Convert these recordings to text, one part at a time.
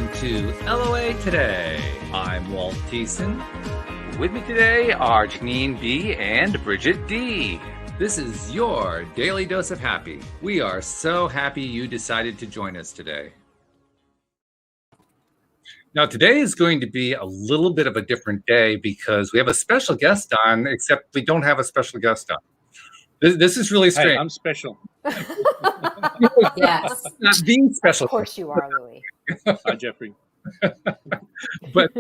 welcome to LOA Today. I'm Walt Thiessen. With me today are Janine B. and Bridget D. This is your daily dose of happy. We are so happy you decided to join us today. Now, today is going to be a little bit of a different day because we have a special guest on, except we don't have a special guest on. This is really strange. Hey, I'm special. Yes. Not being special. Of course you are, Louis. Hi, Jeffrey. But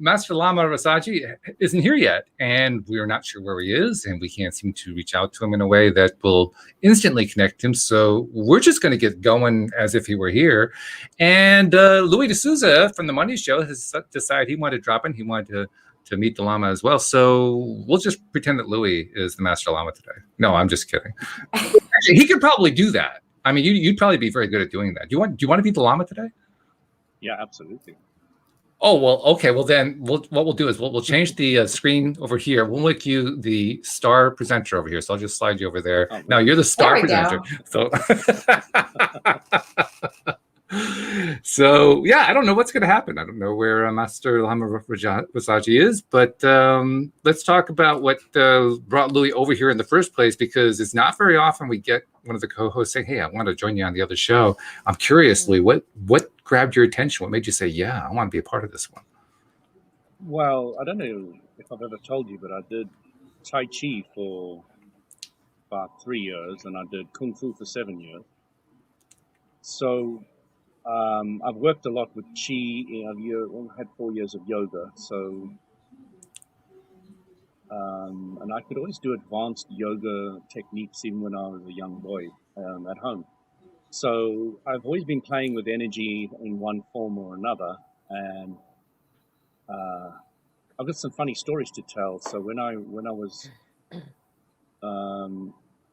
Master Lama Rasaji isn't here yet, and we're not sure where he is, and we can't seem to reach out to him in a way that will instantly connect him. So we're just going to get going as if he were here. And Louis D'Souza from the Monday Show has decided he wanted to drop in. He wanted to meet the Lama as well. So we'll just pretend that Louis is the Master Lama today. No, I'm just kidding. Actually, he could probably do that. I mean, you'd probably be very good at doing that. Do you want to be the Lama today? Yeah, absolutely. Oh, well, okay. Well, then what we'll do is we'll change the screen over here. We'll make you the star presenter over here. So I'll just slide you over there. Oh, now you're the star presenter. Go. So yeah, I don't know what's going to happen. I don't know where Master Lama Rasaji is, but let's talk about what brought Louis over here in the first place, because it's not very often we get one of the co-hosts saying, "Hey, I want to join you on the other show." I'm curious, Louis, what grabbed your attention? What made you say, "Yeah, I want to be a part of this one"? Well, I don't know if I've ever told you, but I did Tai Chi for about 3 years, and I did Kung Fu for 7 years. So I've worked a lot with Chi. I've had 4 years of yoga, so and I could always do advanced yoga techniques even when I was a young boy at home. So I've always been playing with energy in one form or another, and I've got some funny stories to tell. So when I was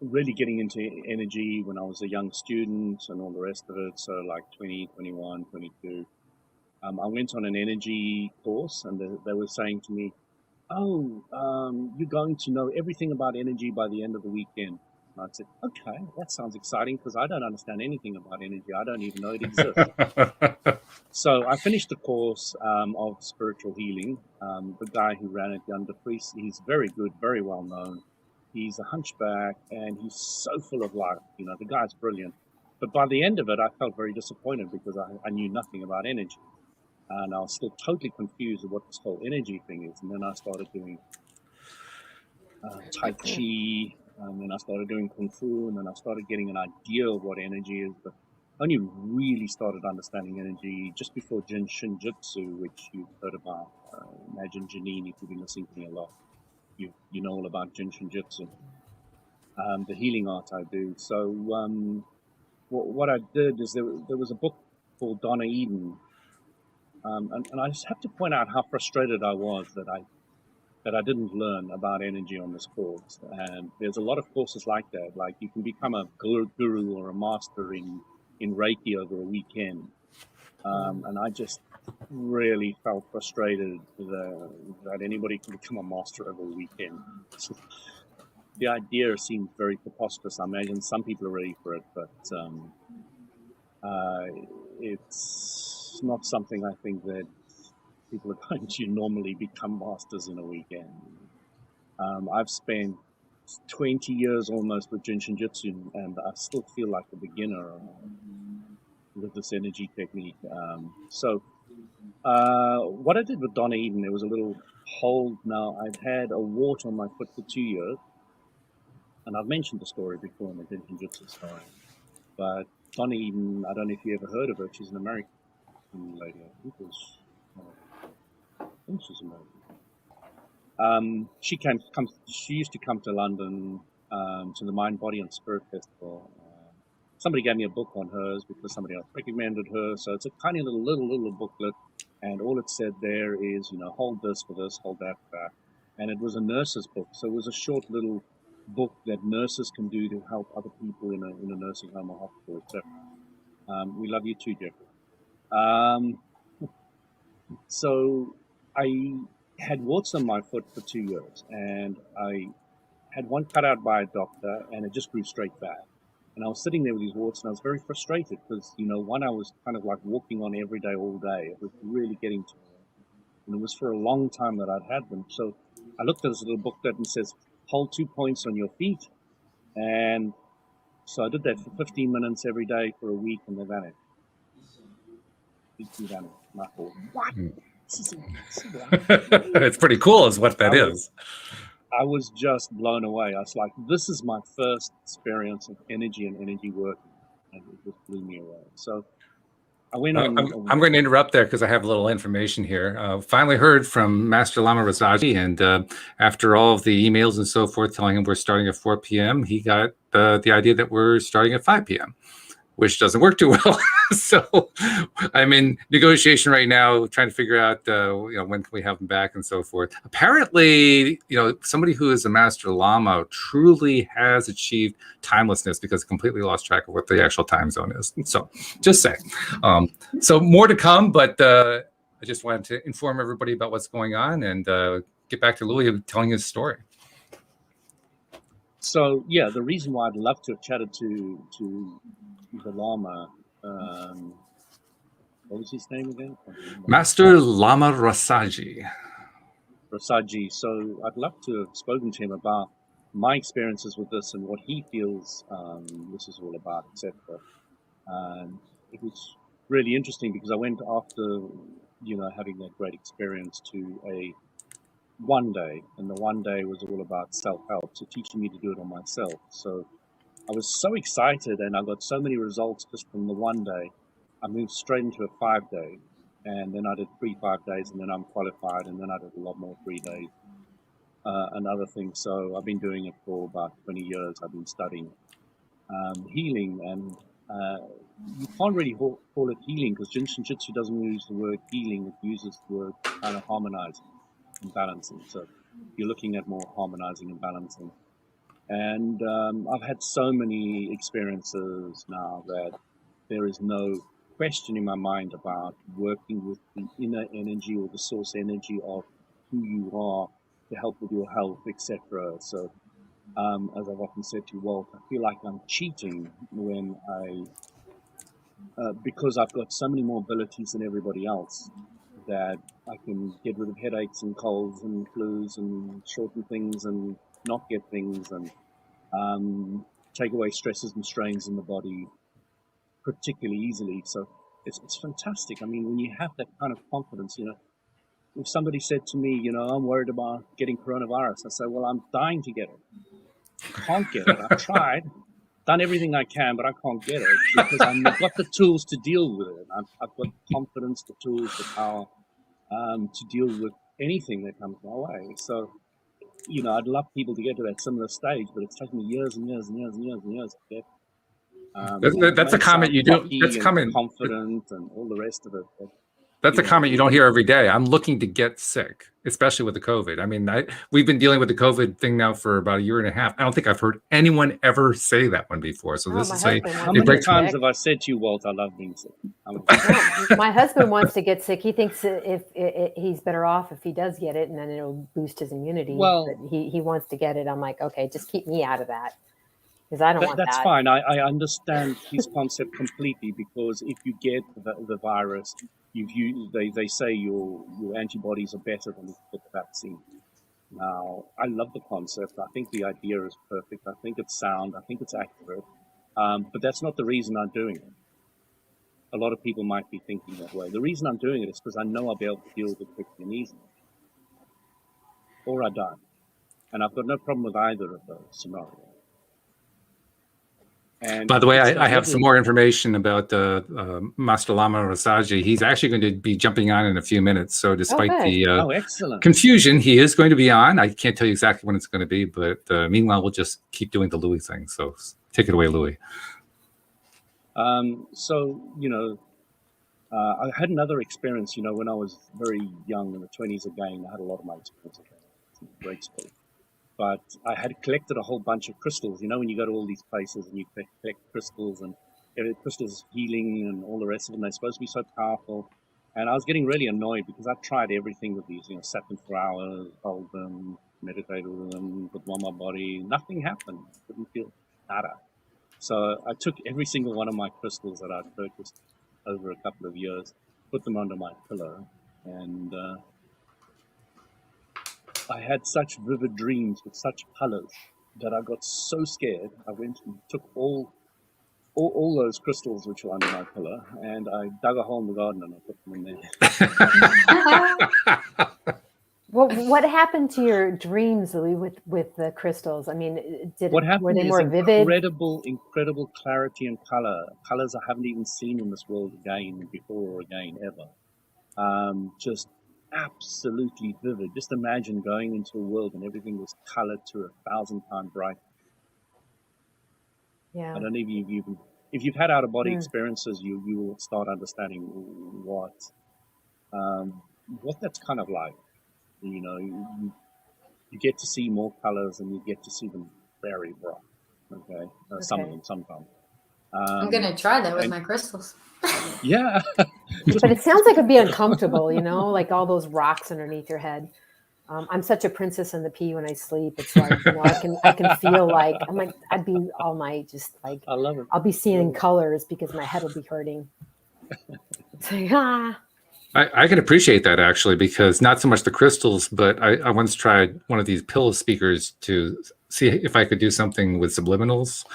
really getting into energy when I was a young student and all the rest of it, so like 20, 21, 22, I went on an energy course, and they were saying to me, "Oh, you're going to know everything about energy by the end of the weekend." And I said, "Okay, that sounds exciting, because I don't understand anything about energy. I don't even know it exists." So I finished the course of spiritual healing. The guy who ran it, Yonder Priest, he's very good, very well known. He's a hunchback, and he's so full of life. You know, the guy's brilliant. But by the end of it, I felt very disappointed because I knew nothing about energy. And I was still totally confused with what this whole energy thing is. And then I started doing Tai Chi, and then I started doing Kung Fu, and then I started getting an idea of what energy is. But I only really started understanding energy just before Shinjutsu, which you've heard about. Imagine Janine, if you've been listening to me a lot. You know all about Shinjutsu, the healing art I do. So what I did is there was a book called Donna Eden, and I just have to point out how frustrated I was that I didn't learn about energy on this course. And there's a lot of courses like that. Like you can become a guru or a master in Reiki over a weekend. And I just really felt frustrated that anybody can become a master over a weekend. The idea seemed very preposterous. I imagine some people are ready for it, but it's not something I think that people are going to normally become masters in a weekend. I've spent 20 years almost with Shinjutsu, and I still feel like a beginner with this energy technique. So what I did with Donna Eden, there was a little hold. Now, I've had a wart on my foot for 2 years, and I've mentioned the story before in the Shinjutsu story. But Donna Eden, I don't know if you ever heard of her. She's an American lady. I think she's American. She used to come to London to the Mind, Body, and Spirit Festival. Somebody gave me a book on hers because somebody else recommended her. So it's a tiny little booklet, and all it said there is, hold this for this, hold that for that. And it was a nurse's book, so it was a short little book that nurses can do to help other people in a nursing home or hospital, etc. We love you too, Jeffrey. So I had warts on my foot for 2 years, and I had one cut out by a doctor, and it just grew straight back. And I was sitting there with these warts, and I was very frustrated because, one, I was kind of like walking on every day, all day. It was really getting to me. And it was for a long time that I'd had them. So I looked at this little booklet and says, hold 2 points on your feet. And so I did that for 15 minutes every day for a week, and they vanished. They vanished. And I thought, what? This is impossible. It's pretty cool is what that is. I was just blown away. I was like, this is my first experience of energy and energy working. And it just blew me away. So I went on. I'm going to interrupt there because I have a little information here. Finally heard from Master Lama Rasaji, and after all of the emails and so forth telling him we're starting at 4 p.m., he got the idea that we're starting at 5 p.m., which doesn't work too well. So I'm in negotiation right now, trying to figure out, when can we have him back and so forth. Apparently, somebody who is a Master Lama truly has achieved timelessness because completely lost track of what the actual time zone is. So just saying. So more to come, but I just wanted to inform everybody about what's going on and get back to Louis telling his story. So, yeah, the reason why I'd love to have chatted to the Lama, what was his name again? Master Lama Rasaji. Rasaji. So I'd love to have spoken to him about my experiences with this and what he feels this is all about, etc. It was really interesting because I went after, having that great experience to a one day, and the one day was all about self-help, so teaching me to do it on myself. So I was so excited, and I got so many results just from the one day. I moved straight into a 5 day, and then I did 3 5 days, and then I'm qualified, and then I did a lot more 3 days and other things. So I've been doing it for about 20 years. I've been studying healing, and you can't really call it healing because Jin Shin Jitsu doesn't use the word healing. It uses the word kind of harmonizing and balancing. So you're looking at more harmonizing and balancing. And I've had so many experiences now that there is no question in my mind about working with the inner energy or the source energy of who you are to help with your health, etc. So as I've often said to Walt, I feel like I'm cheating when because I've got so many more abilities than everybody else, that I can get rid of headaches and colds and flus and shorten things and not get things and take away stresses and strains in the body particularly easily. So it's fantastic. I mean, when you have that kind of confidence, if somebody said to me, I'm worried about getting coronavirus, I say, well, I'm dying to get it. I can't get it. I've tried, done everything I can, but I can't get it because I've got the tools to deal with it. I've got the confidence, the tools, the power to deal with anything that comes my way. So, I'd love people to get to that similar stage, but it's taken me years and years and years and years and years to get. That's a comment you don't. That's common. Confident and all the rest of it. But, that's a comment you don't hear every day. I'm looking to get sick, especially with the COVID. I mean, we've been dealing with the COVID thing now for about a year and a half. I don't think I've heard anyone ever say that one before. So this is how many times have I said to you, Walt, I love being sick? My husband wants to get sick. He thinks if he's better off if he does get it, and then it'll boost his immunity. Well, but he wants to get it. I'm like, okay, just keep me out of that because I don't want that. That's fine. I understand his concept completely because if you get the virus, they say your antibodies are better than if you get the vaccine. Now, I love the concept. I think the idea is perfect. I think it's sound. I think it's accurate. But that's not the reason I'm doing it. A lot of people might be thinking that way. The reason I'm doing it is because I know I'll be able to deal with it quickly and easily. Or I die. And I've got no problem with either of those scenarios. And by the way, I have some more information about Master Lama Rasaji. He's actually going to be jumping on in a few minutes. So despite the confusion, he is going to be on. I can't tell you exactly when it's going to be, but meanwhile, we'll just keep doing the Louis thing. So take it away, Louis. So, I had another experience, when I was very young in the 20s again. I had a lot of my experience in grade school. But I had collected a whole bunch of crystals. When you go to all these places and you collect crystals and crystals healing and all the rest of them, they're supposed to be so powerful. And I was getting really annoyed because I tried everything with these, sat them for hours, held them, meditated with them, put them on my body. Nothing happened. Couldn't feel nada. So I took every single one of my crystals that I'd purchased over a couple of years, put them under my pillow, and I had such vivid dreams with such colors that I got so scared. I went and took all those crystals which were under my pillow, and I dug a hole in the garden and I put them in there. Well, what happened to your dreams, Louis, with the crystals? I mean, What happened were they is more vivid? incredible clarity and colors I haven't even seen in this world again, before or again, ever. Just absolutely vivid. Just imagine going into a world and everything was colored to 1,000 times bright. Yeah. I don't know if you've had out of body experiences, you will start understanding what that's kind of like. You know, you get to see more colors and you get to see them very bright. Okay, some of them sometimes. I'm gonna try that with my crystals. Yeah, but it sounds like it'd be uncomfortable. You know, like all those rocks underneath your head. I'm such a princess in the pea when I sleep. It's like, you know, I can feel like I'd be all night just like, I love it. I'll be seeing colors because my head will be hurting. It's like, I can appreciate that, actually, because not so much the crystals, but I once tried one of these pill speakers to see if I could do something with subliminals,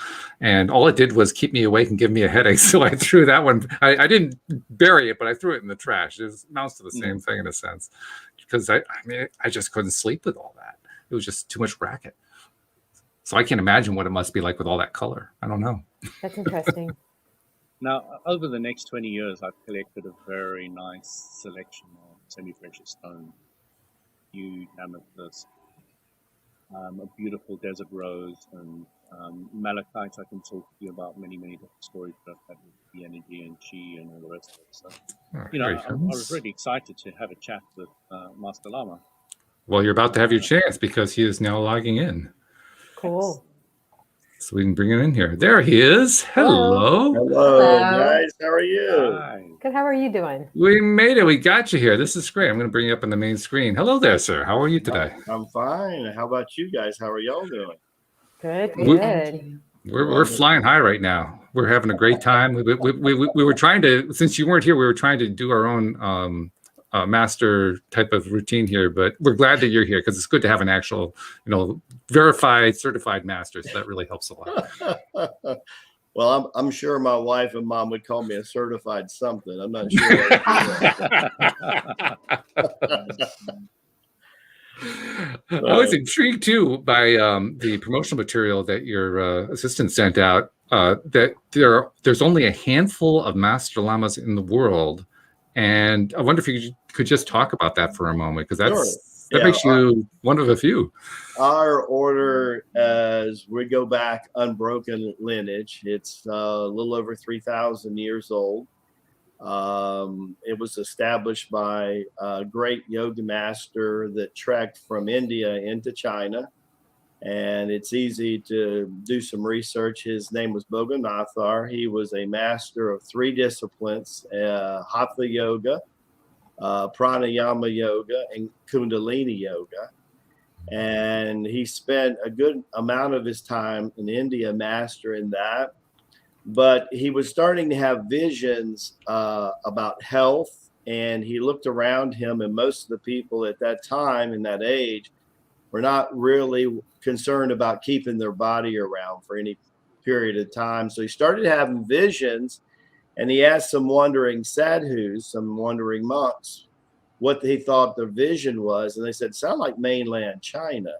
and all it did was keep me awake and give me a headache. So I threw that one. I didn't bury it, but I threw it in the trash. It amounts to the same thing in a sense, because I mean, I just couldn't sleep with all that. It was just too much racket. So I can't imagine what it must be like with all that color. I don't know. That's interesting. Now, over the next 20 years, I've collected a very nice selection of semi-precious stones, huge amethyst, a beautiful desert rose, and malachite. I can talk to you about many, many different stories that I've had with the energy and chi and all the rest of it. So, you know, I was really excited to have a chat with Master Lama. Well, you're about to have your chance because he is now logging in. Cool. So we can bring him in here. There he is. Hello. Hello, guys. How are you? Hi. Good. How are you doing? We made it. We got you here. This is great. I'm going to bring you up on the main screen. Hello there, sir. How are you today? I'm fine. How about you guys? How are y'all doing? Good. Good. We're flying high right now. We're having a great time. We were trying to, since you weren't here, we were trying to do our own master type of routine here, but we're glad that you're here because it's good to have an actual, you know, verified, certified master. So that really helps a lot. Well, I'm sure my wife and mom would call me a certified something. I'm not sure. I was intrigued too by the promotional material that your assistant sent out. That there's only a handful of Master Lamas in the world, and I wonder if you could just talk about that for a moment, because that makes you one of a few. Our order, as we go back, unbroken lineage. It's a little over 3,000 years old. It was established by a great yoga master that trekked from India into China. And it's easy to do some research. His name was Boganathar. He was a master of 3 disciplines, Hatha Yoga, Pranayama Yoga, and Kundalini Yoga. And he spent a good amount of his time in India mastering that. But he was starting to have visions about health, and he looked around him, and most of the people at that time, in that age, were not really concerned about keeping their body around for any period of time. So he started having visions, and he asked some wandering sadhus, some wandering monks, what they thought the vision was. And they said, sound like mainland China.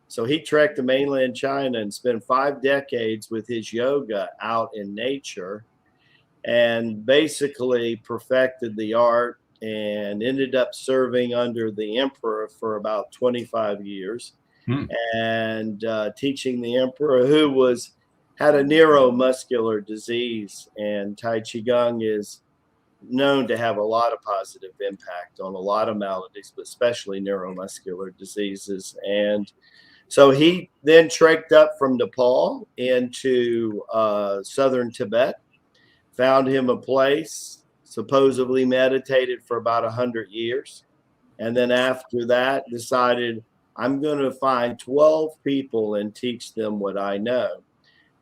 So he trekked to mainland China and spent 5 decades with his yoga out in nature, and basically perfected the art, and ended up serving under the emperor for about 25 years and teaching the emperor, who had a neuromuscular disease. And Tai Chi Gung is known to have a lot of positive impact on a lot of maladies, but especially neuromuscular diseases. And so he then trekked up from Nepal into southern Tibet, found him a place, supposedly meditated for about 100 years. And then after that decided, I'm going to find 12 people and teach them what I know.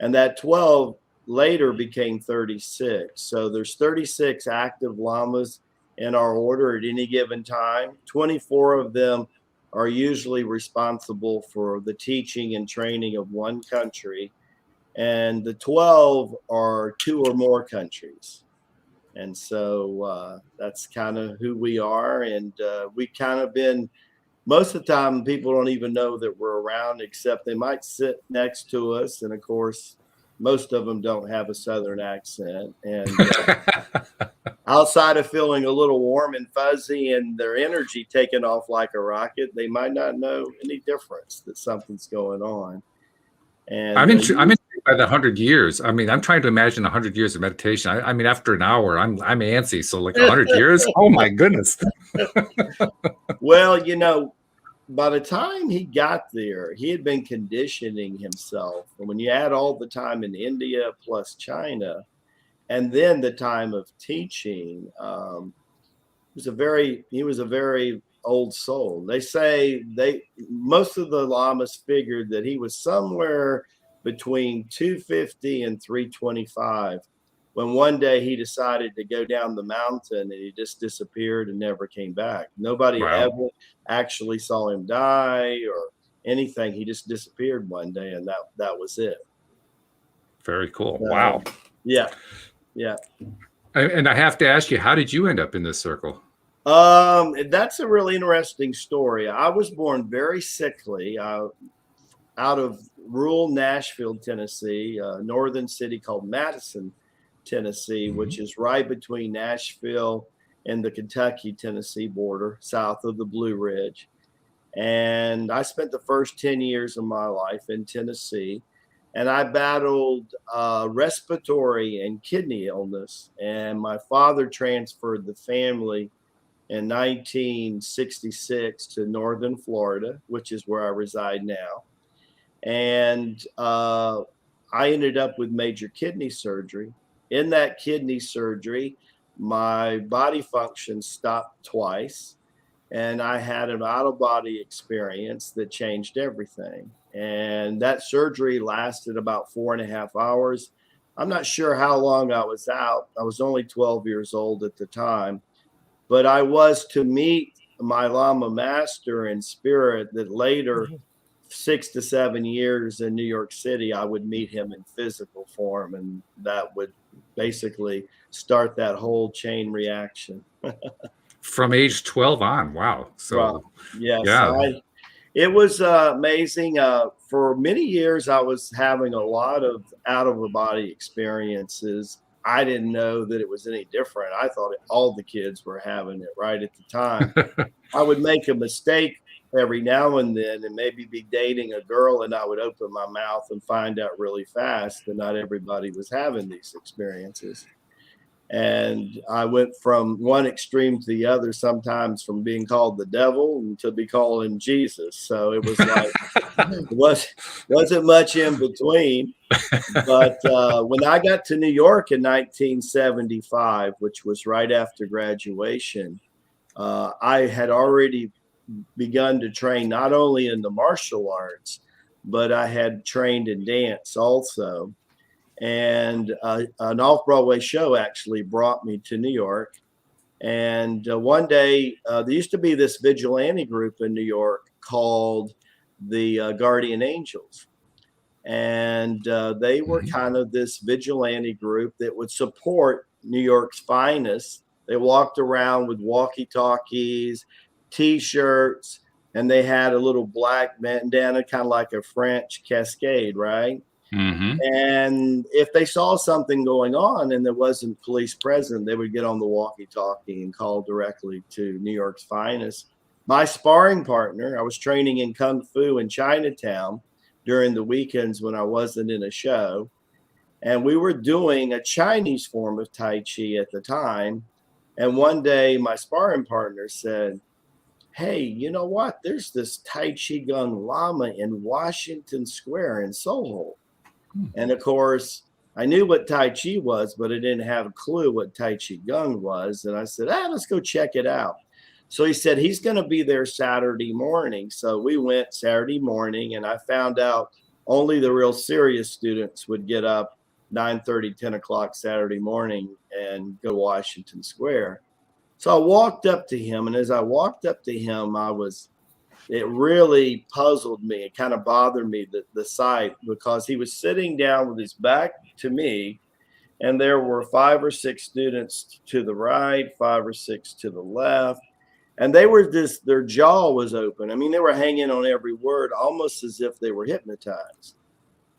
And that 12 later became 36. So there's 36 active lamas in our order at any given time. 24 of them are usually responsible for the teaching and training of one country. And the 12 are 2 or more countries. And so that's kind of who we are. And we kind of been, most of the time, people don't even know that we're around, except they might sit next to us. And of course, most of them don't have a Southern accent. And outside of feeling a little warm and fuzzy and their energy taking off like a rocket, they might not know any difference that something's going on. And I'm intrigued by the 100 years. I mean, I'm trying to imagine 100 years of meditation. I mean, after an hour, I'm antsy. So like 100 years? Oh my goodness. Well, you know, by the time he got there, he had been conditioning himself. And when you add all the time in India plus China, and then the time of teaching, he was a very old soul. They say most of the lamas figured that he was somewhere between 250 and 325 when one day he decided to go down the mountain and he just disappeared and never came back. Nobody ever actually saw him die or anything. He just disappeared one day, and that was it. Very cool. Wow. Yeah. And I have to ask you, how did you end up in this circle? That's a really interesting story. I was born very sickly out of rural Nashville, Tennessee, a northern city called Madison, Tennessee, which is right between Nashville and the Kentucky-Tennessee border, south of the Blue Ridge. And I spent the first 10 years of my life in Tennessee, and I battled respiratory and kidney illness. And my father transferred the family in 1966 to northern Florida, which is where I reside now. And I ended up with major kidney surgery. In that kidney surgery, my body function stopped twice, and I had an out-of-body experience that changed everything. And that surgery lasted about 4.5 hours. I'm not sure how long I was out. I was only 12 years old at the time, but I was to meet my Lama master in spirit that later, 6 to 7 years in New York City, I would meet him in physical form, and that would basically start that whole chain reaction. From age 12 on. Wow. So yes, it was amazing. For many years, I was having a lot of out-of-the-body experiences. I didn't know that it was any different. I thought all the kids were having it right at the time. I would make a mistake every now and then and maybe be dating a girl, and I would open my mouth and find out really fast that not everybody was having these experiences. And I went from one extreme to the other, sometimes from being called the devil to be calling Jesus. So it was like, wasn't much in between. But when I got to New York in 1975, which was right after graduation, I had already begun to train not only in the martial arts, but I had trained in dance also. And an off-Broadway show actually brought me to New York. And one day, there used to be this vigilante group in New York called the Guardian Angels. And they were kind of this vigilante group that would support New York's finest. They walked around with walkie-talkies, T-shirts, and they had a little black bandana, kind of like a French cascade, right? And if they saw something going on and there wasn't police present, they would get on the walkie-talkie and call directly to New York's finest. My sparring partner, I was training in Kung Fu in Chinatown during the weekends when I wasn't in a show. And we were doing a Chinese form of Tai Chi at the time. And one day my sparring partner said, "Hey, you know what? There's this Tai Chi Gung Lama in Washington Square in Soho." And of course, I knew what Tai Chi was, but I didn't have a clue what Tai Chi Gung was. And I said, let's go check it out. So he said, he's going to be there Saturday morning. So we went Saturday morning, and I found out only the real serious students would get up 9:30, 10 o'clock Saturday morning and go to Washington Square. So I walked up to him, and as I walked up to him, it really puzzled me. It kind of bothered me, the sight, because he was sitting down with his back to me, and there were 5 or 6 students to the right, 5 or 6 to the left. And they were their jaw was open. I mean, they were hanging on every word, almost as if they were hypnotized.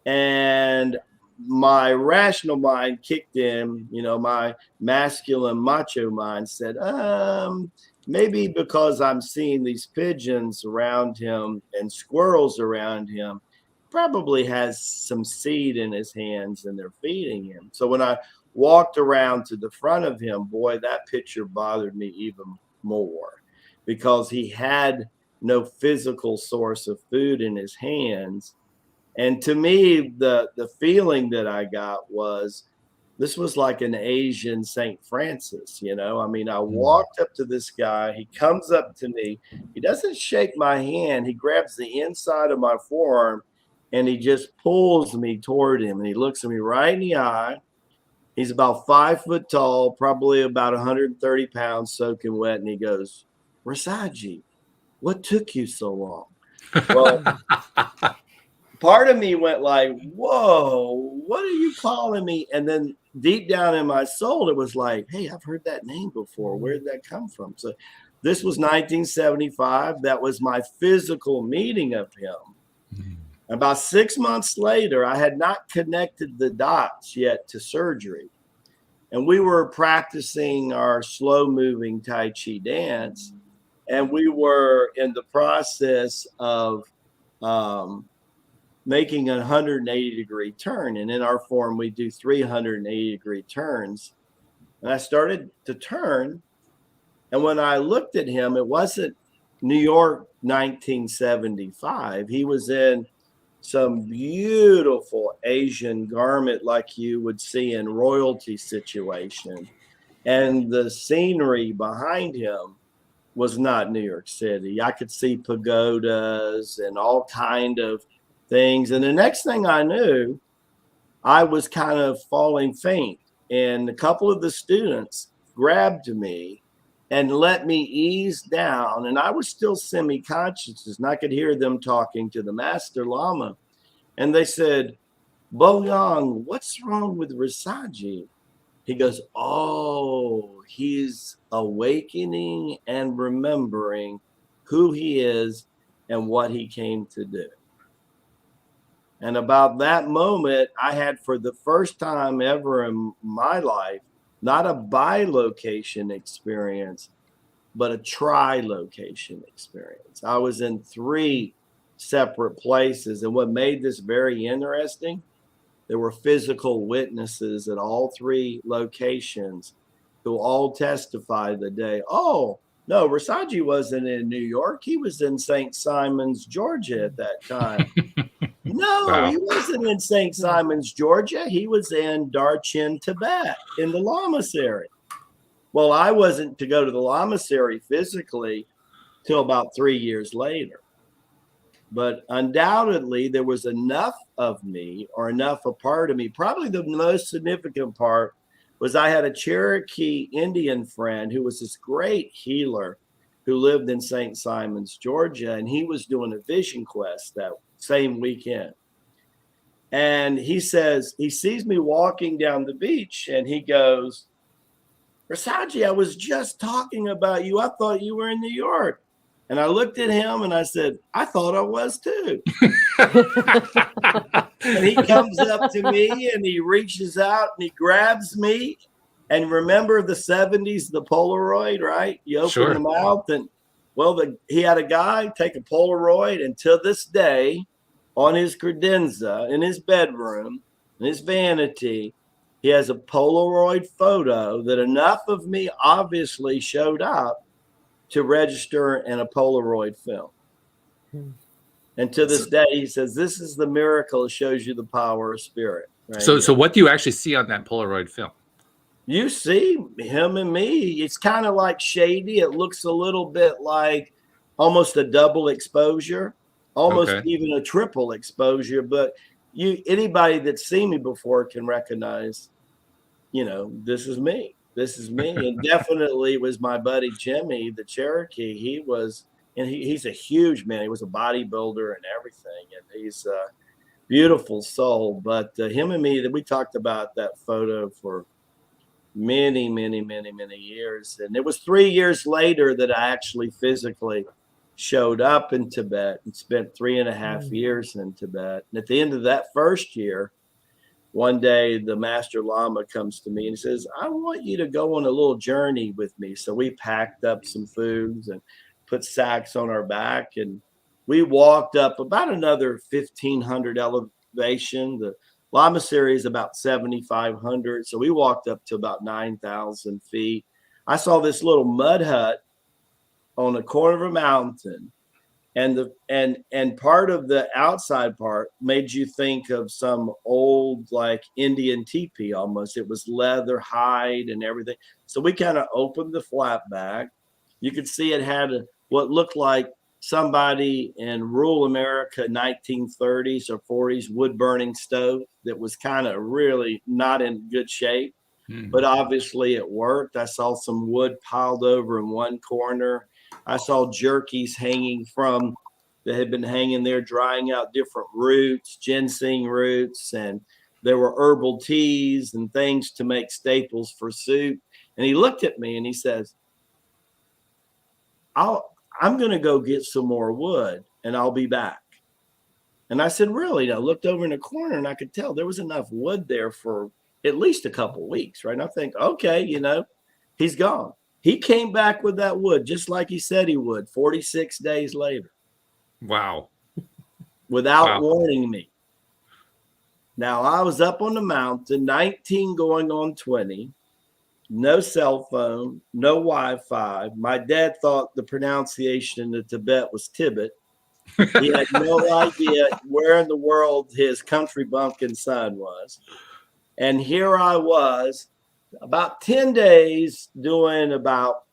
And my rational mind kicked in, my masculine macho mind said, maybe because I'm seeing these pigeons around him and squirrels around him, probably has some seed in his hands and they're feeding him. So when I walked around to the front of him, boy, that picture bothered me even more, because he had no physical source of food in his hands. And to me, the feeling that I got was, this was like an Asian St. Francis, I mean, I walked up to this guy. He comes up to me. He doesn't shake my hand. He grabs the inside of my forearm and he just pulls me toward him. And he looks at me right in the eye. He's about 5 foot tall, probably about 130 pounds, soaking wet. And he goes, "Rasaji, what took you so long?" Well, part of me went like, whoa, what are you calling me? And then deep down in my soul, it was like, hey, I've heard that name before. Where did that come from? So this was 1975. That was my physical meeting of him. About 6 months later, I had not connected the dots yet to surgery. And we were practicing our slow-moving Tai Chi dance. And we were in the process of making a 180-degree turn. And in our form, we do 380-degree turns. And I started to turn. And when I looked at him, it wasn't New York 1975. He was in some beautiful Asian garment like you would see in royalty situation. And the scenery behind him was not New York City. I could see pagodas and all kind of things. And the next thing I knew, I was kind of falling faint. And a couple of the students grabbed me and let me ease down. And I was still semi-conscious, and I could hear them talking to the Master Lama. And they said, "Bo Yang, what's wrong with Rasaji?" He goes, "Oh, he's awakening and remembering who he is and what he came to do." And about that moment, I had, for the first time ever in my life, not a bi-location experience, but a tri-location experience. I was in 3 separate places. And what made this very interesting, there were physical witnesses at all 3 locations who all testified the day, "Oh, no, Rasaji wasn't in New York. He was in St. Simon's, Georgia at that time." No, wow. He wasn't in St. Simon's, Georgia. He was in Darchen, Tibet, in the Lamasery. Well, I wasn't to go to the Lamasery physically till about 3 years later. But undoubtedly, there was enough of me, or enough a part of me. Probably the most significant part was I had a Cherokee Indian friend who was this great healer who lived in St. Simon's, Georgia, and he was doing a vision quest that same weekend. And he says, he sees me walking down the beach and he goes, "Rasaji, I was just talking about you. I thought you were in New York." And I looked at him and I said, "I thought I was too." And he comes up to me and he reaches out and he grabs me. And remember the 70s, the Polaroid, right? You open the mouth and, well, he had a guy take a Polaroid, and to this day, on his credenza, in his bedroom, in his vanity, he has a Polaroid photo that enough of me obviously showed up to register in a Polaroid film. And to this day, he says, "This is the miracle. It shows you the power of spirit." Right? So what do you actually see on that Polaroid film? You see him and me. It's kind of like shady. It looks a little bit like almost a double exposure. almost Okay. even a triple exposure. But anybody that's seen me before can recognize, this is me. This is me. And definitely it was my buddy Jimmy, the Cherokee. He's a huge man. He was a bodybuilder and everything. And he's a beautiful soul. But him and me, we talked about that photo for many, many, many, many years. And it was 3 years later that I actually physically showed up in Tibet and spent 3.5 years in Tibet. And at the end of that first year, one day the Master Lama comes to me and says, I want you to go on a little journey with me. So we packed up some foods and put sacks on our back, and we walked up about another 1,500 elevation. The Lamasery is about 7,500. So we walked up to about 9,000 feet. I saw this little mud hut on the corner of a mountain. And part of the outside part made you think of some old like Indian teepee almost. It was leather, hide, and everything. So we kind of opened the flap back. You could see it had what looked like somebody in rural America, 1930s or 40s, wood burning stove that was kind of really not in good shape. But obviously it worked. I saw some wood piled over in one corner. I saw jerkies that had been hanging there, drying out different roots, ginseng roots, and there were herbal teas and things to make staples for soup. And he looked at me and he says, I'm going to go get some more wood and I'll be back. And I said, really? And I looked over in the corner and I could tell there was enough wood there for at least a couple of weeks, right? And I think, okay, he's gone. He came back with that wood just like he said he would 46 days later. Wow. Without warning me. Now, I was up on the mountain, 19 going on 20, no cell phone, no Wi-Fi. My dad thought the pronunciation in Tibet was Tibet. He had no idea where in the world his country bumpkin son was. And here I was, about 10 days doing about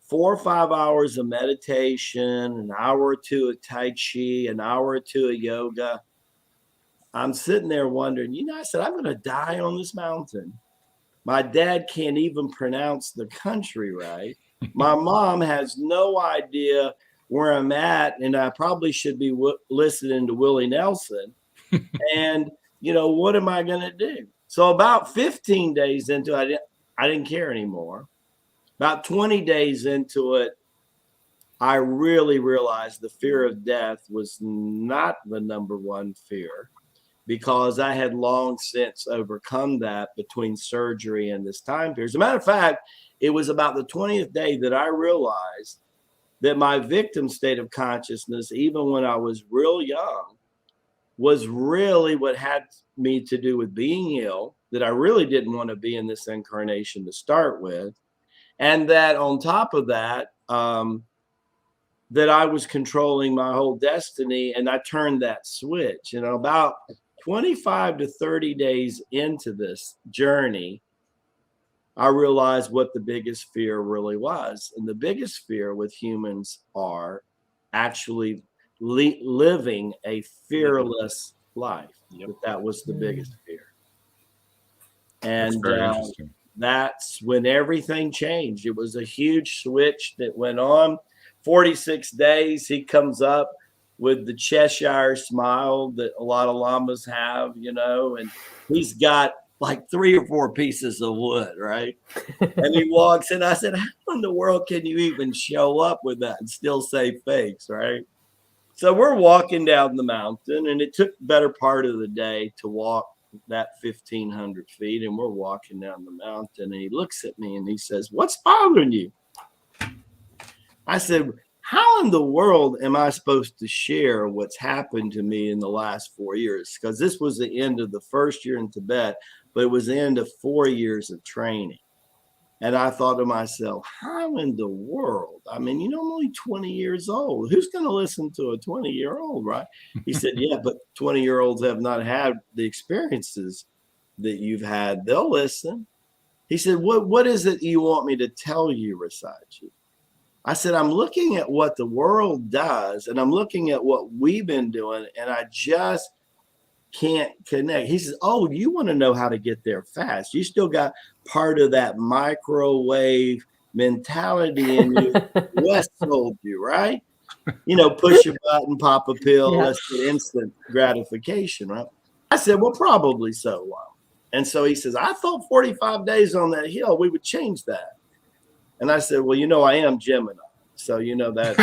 4 or 5 hours of meditation, an hour or two of Tai Chi, an hour or two of yoga. I'm sitting there wondering, I said, I'm going to die on this mountain. My dad can't even pronounce the country right. My mom has no idea where I'm at, and I probably should be listening to Willie Nelson. And, what am I going to do? So about 15 days into it, I didn't care anymore. About 20 days into it, I really realized the fear of death was not the number one fear, because I had long since overcome that between surgery and this time period. As a matter of fact, it was about the 20th day that I realized that my victim state of consciousness, even when I was real young, was really what had me to do with being ill, that I really didn't want to be in this incarnation to start with. And that on top of that, that I was controlling my whole destiny, and I turned that switch. About 25 to 30 days into this journey, I realized what the biggest fear really was. And the biggest fear with humans are actually living a fearless life. Yep. That was the biggest fear. And That's very interesting. That's when everything changed. It was a huge switch that went on. 46 days, he comes up with the Cheshire smile that a lot of lamas have, and he's got like 3 or 4 pieces of wood, right? And he walks in. I said, how in the world can you even show up with that and still say fakes, right? So we're walking down the mountain, and it took the better part of the day to walk that 1,500 feet. And we're walking down the mountain, and he looks at me and he says, what's bothering you? I said, how in the world am I supposed to share what's happened to me in the last 4 years? Because this was the end of the first year in Tibet, but it was the end of 4 years of training. And I thought to myself, how in the world? I mean, I'm only 20 years old. Who's going to listen to a 20-year-old, right? He said, yeah, but 20-year-olds have not had the experiences that you've had. They'll listen. He said, what is it you want me to tell you, Rasaji? I said, I'm looking at what the world does, and I'm looking at what we've been doing, and I just can't connect. He says, oh, you want to know how to get there fast. You still got part of that microwave mentality in you. West told you, right? Push a button, pop a pill, let's get instant gratification, right? I said, well, probably so. And so he says, I thought 45 days on that hill, we would change that. And I said, well, I am Gemini. So, that.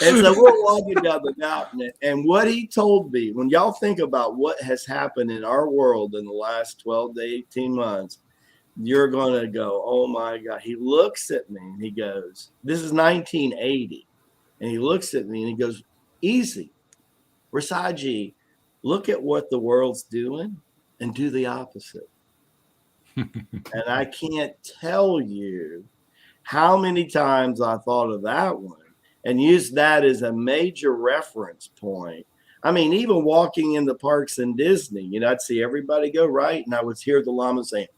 And so we're walking down the mountain. And what he told me, when y'all think about what has happened in our world in the last 12 to 18 months, you're going to go, oh, my God. He looks at me and he goes, this is 1980. And he looks at me and he goes, easy. Rasaji, look at what the world's doing and do the opposite. And I can't tell you how many times I thought of that one and used that as a major reference point. I mean, even walking in the parks in Disney, I'd see everybody go right, and I would hear the llama saying,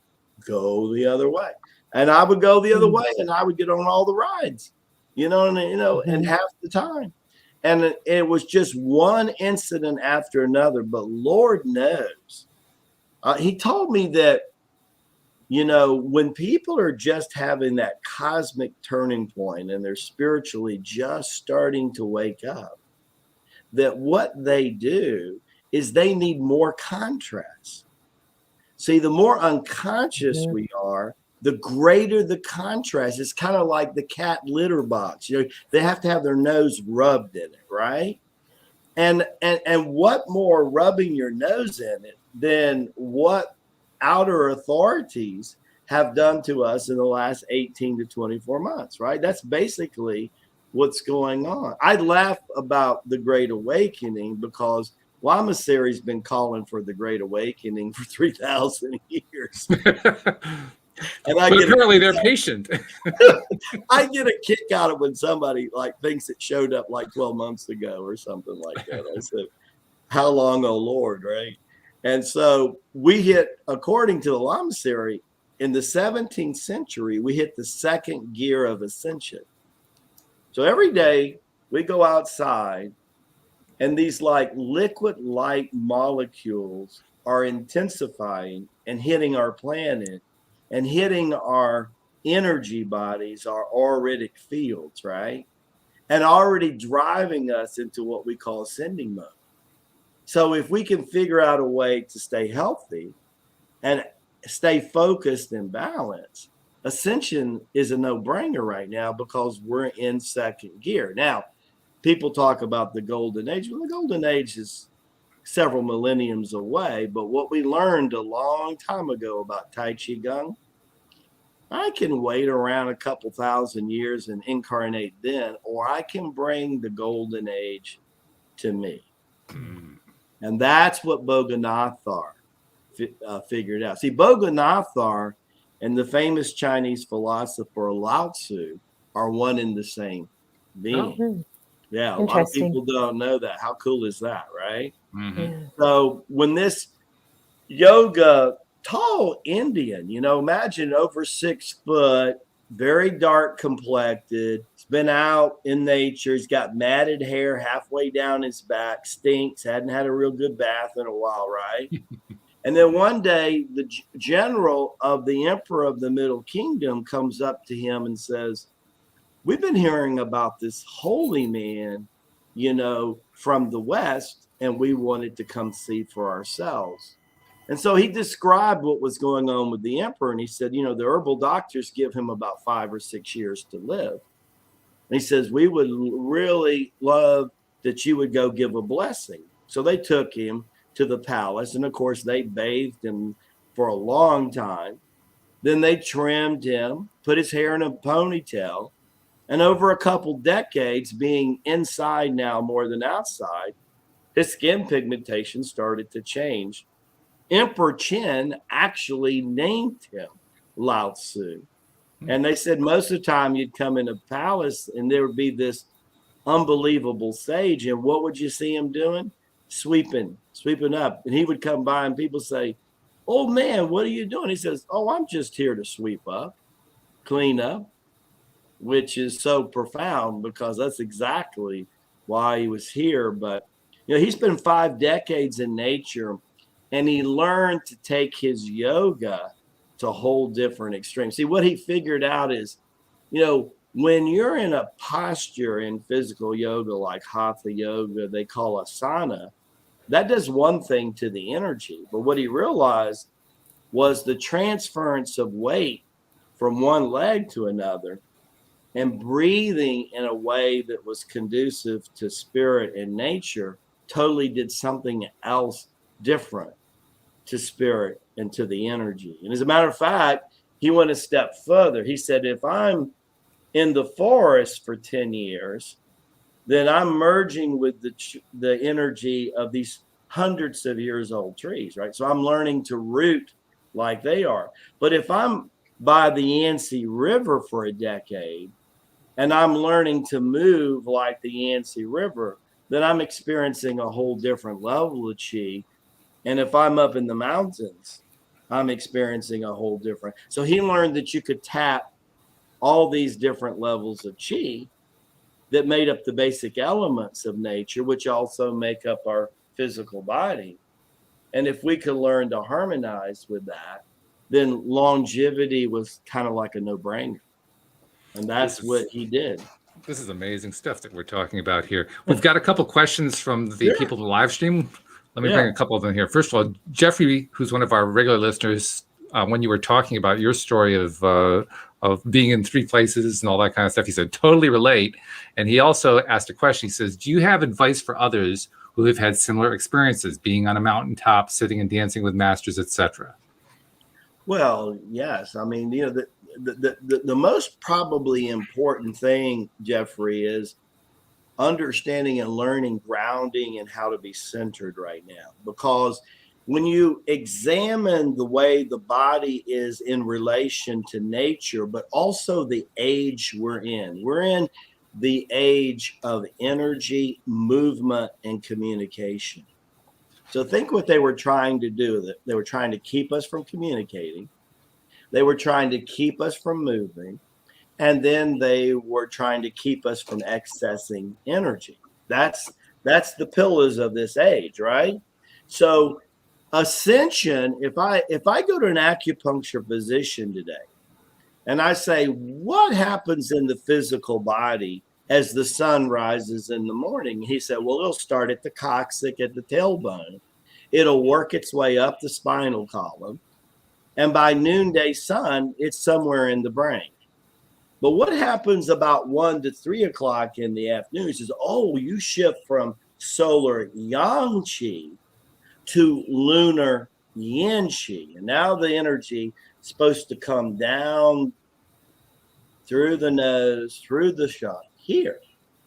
go the other way. And I would go the other way, and I would get on all the rides, and half the time. And it was just one incident after another, but Lord knows. He told me that, when people are just having that cosmic turning point and they're spiritually just starting to wake up, that what they do is they need more contrast. See, the more unconscious we are, the greater the contrast. It's kind of like the cat litter box. They have to have their nose rubbed in it, right? And what more rubbing your nose in it than what outer authorities have done to us in the last 18 to 24 months, right? That's basically what's going on. I laugh about the Great Awakening because Lamasery's been calling for the Great Awakening for 3,000 years. And apparently they're patient. I get a kick out of when somebody thinks it showed up 12 months ago or something like that. I said, how long, oh Lord, right? And so we hit, according to the Lamasery, in the 17th century, we hit the second gear of ascension. So every day we go outside and these liquid light molecules are intensifying and hitting our planet and hitting our energy bodies, our auritic fields, right? And already driving us into what we call ascending mode. So if we can figure out a way to stay healthy and stay focused and balanced, ascension is a no-brainer right now because we're in second gear. Now, people talk about the golden age. Well, the golden age is several millenniums away, but what we learned a long time ago about Tai Chi Gung, I can wait around a couple thousand years and incarnate then, or I can bring the golden age to me. And that's what Boganathar figured out. See, Boganathar and the famous Chinese philosopher Lao Tzu are one and the same being. Oh. Yeah, a lot of people don't know that. How cool is that, right? Mm-hmm. So when this yoga, tall Indian, imagine over 6 foot, very dark complected, he's been out in nature, he's got matted hair halfway down his back, stinks, hadn't had a real good bath in a while, right? And then one day, the general of the emperor of the Middle Kingdom comes up to him and says, we've been hearing about this holy man, from the West, and we wanted to come see for ourselves. And so he described what was going on with the emperor. And he said, the herbal doctors give him about 5 or 6 years to live. And he says, we would really love that you would go give a blessing. So they took him to the palace. And of course, they bathed him for a long time. Then they trimmed him, put his hair in a ponytail. And over a couple decades, being inside now more than outside, his skin pigmentation started to change. Emperor Qin actually named him Lao Tzu. And they said most of the time you'd come in a palace and there would be this unbelievable sage. And what would you see him doing? Sweeping up. And he would come by and people say, old man, what are you doing? He says, oh, I'm just here to sweep up, clean up, which is so profound because that's exactly why he was here. But, he spent 5 decades in nature, and he learned to take his yoga to a whole different extreme. See, what he figured out is, when you're in a posture in physical yoga, like hatha yoga, they call asana, that does one thing to the energy. But what he realized was the transference of weight from one leg to another and breathing in a way that was conducive to spirit and nature totally did something else different to spirit and to the energy. And as a matter of fact, he went a step further. He said, if I'm in the forest for 10 years, then I'm merging with the energy of these hundreds of years old trees, right? So I'm learning to root like they are. But if I'm by the Yangtze River for a decade and I'm learning to move like the Yangtze River, then I'm experiencing a whole different level of chi. And if I'm up in the mountains, I'm experiencing a whole different. So he learned that you could tap all these different levels of chi that made up the basic elements of nature, which also make up our physical body. And if we could learn to harmonize with that, then longevity was kind of like a no-brainer. And that's what he did. This is amazing stuff that we're talking about here. We've got a couple questions from the people in the live stream. Let me bring a couple of them here. First of all, Jeffrey, who's one of our regular listeners, when you were talking about your story of being in 3 places and all that kind of stuff, he said, totally relate. And he also asked a question. He says, do you have advice for others who have had similar experiences, being on a mountaintop, sitting and dancing with masters, etc.? Well, yes. I mean, the most probably important thing, Jeffrey, is understanding and learning grounding and how to be centered right now. Because when you examine the way the body is in relation to nature, but also the age we're in the age of energy, movement, and communication. So think what they were trying to do. They were trying to keep us from communicating. They were trying to keep us from moving. And then they were trying to keep us from accessing energy. That's the pillars of this age, right? So ascension, if I go to an acupuncture physician today and I say, what happens in the physical body as the sun rises in the morning? He said, well, it'll start at the coccyx, at the tailbone. It'll work its way up the spinal column. And by noonday sun, it's somewhere in the brain. But what happens about 1 to 3 o'clock in the afternoon is, you shift from solar yang qi to lunar yin qi. And now the energy is supposed to come down through the nose, through the shot here.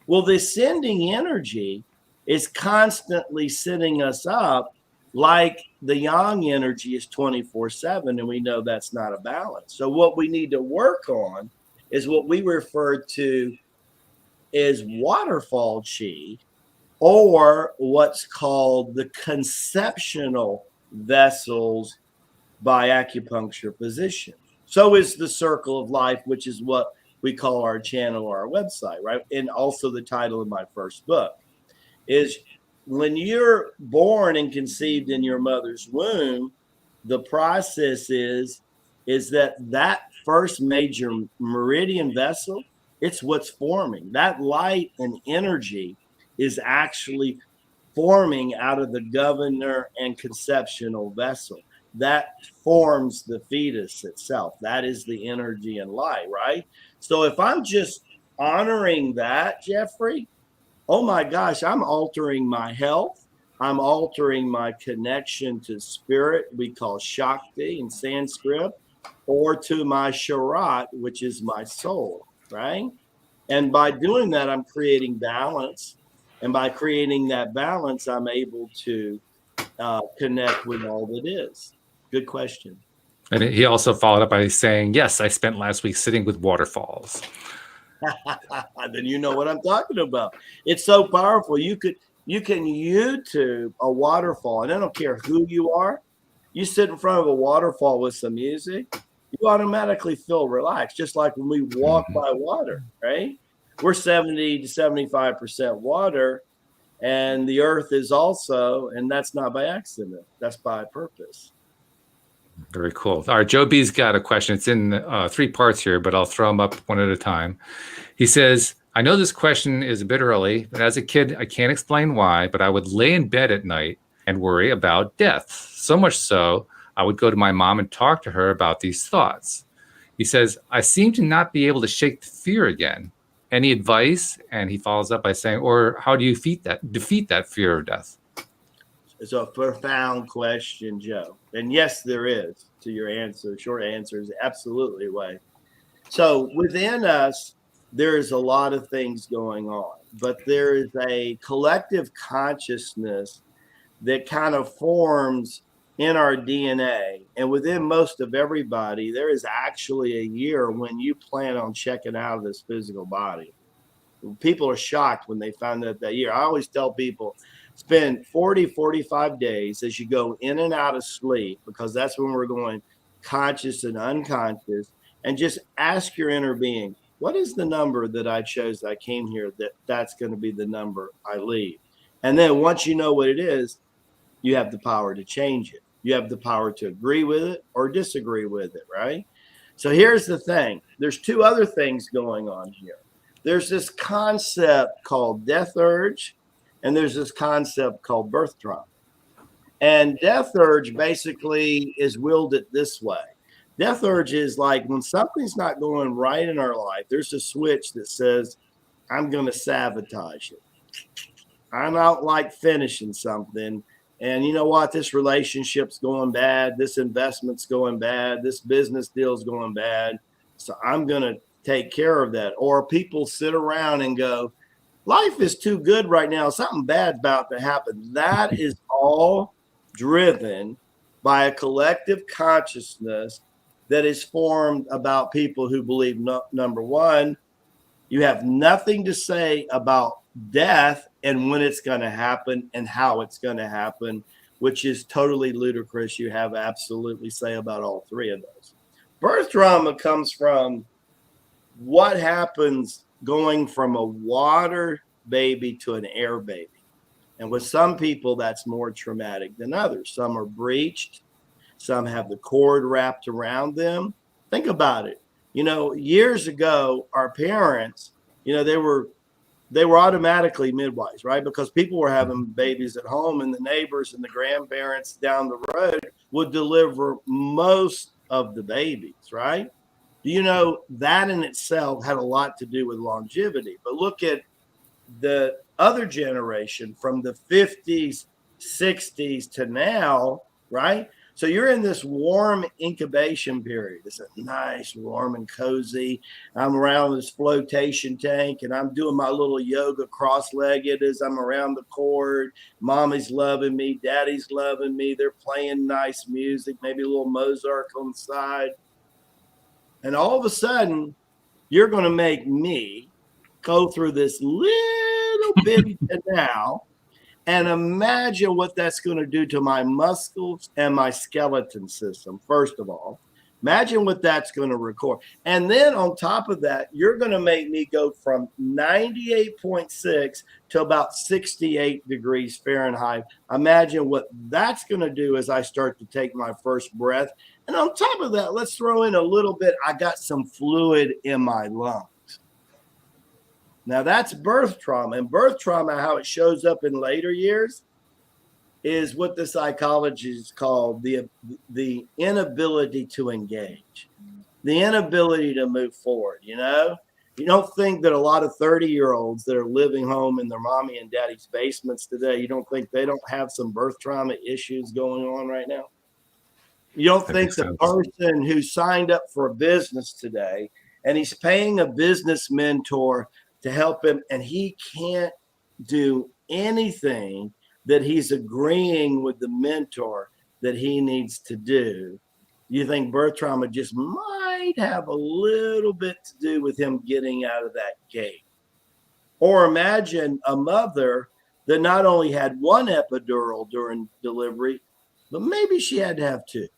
Well, the ascending energy is constantly sitting us up like the yang energy is 24/7, and we know that's not a balance. So what we need to work on is what we refer to as waterfall chi, or what's called the conceptual vessels by acupuncture physicians. So is the circle of life, which is what we call our channel or our website, right? And also the title of my first book is when you're born and conceived in your mother's womb, the process is that first major meridian vessel, it's what's forming. That light and energy is actually forming out of the governor and conceptual vessel. That forms the fetus itself. That is the energy and light, right? So if I'm just honoring that, Jeffrey, oh my gosh, I'm altering my health. I'm altering my connection to spirit, we call Shakti in Sanskrit, or to my Sharat, which is my soul, right? And by doing that, I'm creating balance. And by creating that balance, I'm able to connect with all that is. Good question. And he also followed up by saying, yes, I spent last week sitting with waterfalls. Then you know what I'm talking about. It's so powerful. You can YouTube a waterfall, and I don't care who you are. You sit in front of a waterfall with some music, you automatically feel relaxed, just like when we walk by water, right? We're 70 to 75% water, and the earth is also, and that's not by accident, that's by purpose. Very cool. All right, Joe B's got a question. It's in 3 parts here, but I'll throw them up one at a time. He says, I know this question is a bit early, but as a kid, I can't explain why, but I would lay in bed at night and worry about death. So much so, I would go to my mom and talk to her about these thoughts. He says, I seem to not be able to shake the fear again. Any advice? And he follows up by saying, or how do you defeat that fear of death? It's a profound question, Joe. And yes, there is to your answer. Short answer is absolutely way. So within us, there's a lot of things going on, but there is a collective consciousness that kind of forms in our DNA. And within most of everybody, there is actually a year when you plan on checking out of this physical body. People are shocked when they find out that year. I always tell people, spend 40, 45 days as you go in and out of sleep, because that's when we're going conscious and unconscious, and just ask your inner being, what is the number that I chose that I came here, that's going to be the number I leave? And then once you know what it is, you have the power to change it. You have the power to agree with it or disagree with it, right? So here's the thing. There's 2 other things going on here. There's this concept called death urge, and there's this concept called birth trauma. And death urge basically is wielded this way. Death urge is like when something's not going right in our life, there's a switch that says, I'm going to sabotage it. I don't like finishing something. And you know what? This relationship's going bad. This investment's going bad. This business deal's going bad. So I'm going to take care of that. Or people sit around and go, life is too good right now. Something bad's about to happen. That is all driven by a collective consciousness that is formed about people who believe, number one, you have nothing to say about death and when it's going to happen and how it's going to happen, which is totally ludicrous. You have absolutely say about all 3 of those. Birth trauma comes from what happens going from a water baby to an air baby. And with some people, that's more traumatic than others. Some are breached. Some have the cord wrapped around them. Think about it. You know, years ago, our parents, you know, they were automatically midwives, right? Because people were having babies at home, and the neighbors and the grandparents down the road would deliver most of the babies, right? Do you know that in itself had a lot to do with longevity? But look at the other generation from the 50s, 60s to now, right? So you're in this warm incubation period. It's a nice, warm and cozy. I'm around this flotation tank and I'm doing my little yoga cross-legged as I'm around the cord. Mommy's loving me. Daddy's loving me. They're playing nice music, maybe a little Mozart on the side. And all of a sudden, you're going to make me go through this little bitty canal. And imagine what that's going to do to my muscles and my skeleton system, first of all. Imagine what that's going to record. And then on top of that, you're going to make me go from 98.6 to about 68 degrees Fahrenheit. Imagine what that's going to do as I start to take my first breath. And on top of that, let's throw in a little bit. I got some fluid in my lungs. Now that's birth trauma. And birth trauma, how it shows up in later years, is what the psychologists call the inability to engage, the inability to move forward. You know, you don't think that a lot of 30-year-olds that are living home in their mommy and daddy's basements today, you don't think they don't have some birth trauma issues going on right now? You don't think the person who signed up for a business today and he's paying a business mentor to help him, and he can't do anything that he's agreeing with the mentor that he needs to do, you think birth trauma just might have a little bit to do with him getting out of that gate? Or imagine a mother that not only had one epidural during delivery, but maybe she had to have 2.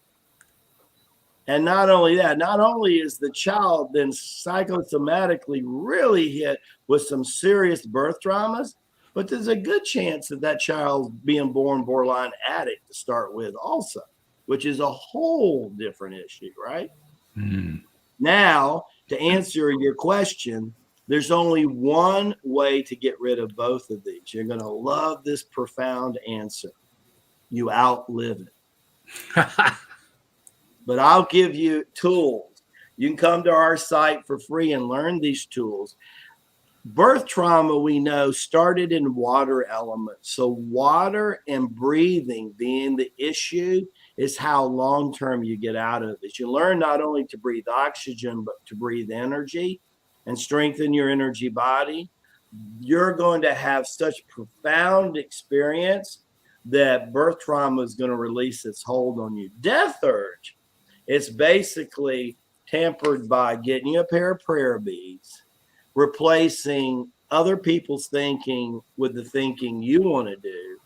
And not only that, not only is the child then psychosomatically really hit with some serious birth traumas, but there's a good chance that that child's being born borderline addict to start with also, which is a whole different issue, right? Mm. Now, to answer your question, there's only one way to get rid of both of these. You're going to love this profound answer. You outlive it. But I'll give you tools. You can come to our site for free and learn these tools. Birth trauma, we know, started in water elements. So water and breathing being the issue is how long-term you get out of it. You learn not only to breathe oxygen, but to breathe energy and strengthen your energy body. You're going to have such profound experience that birth trauma is going to release its hold on you. Death urge, it's basically tempered by getting you a pair of prayer beads, replacing other people's thinking with the thinking you want to do,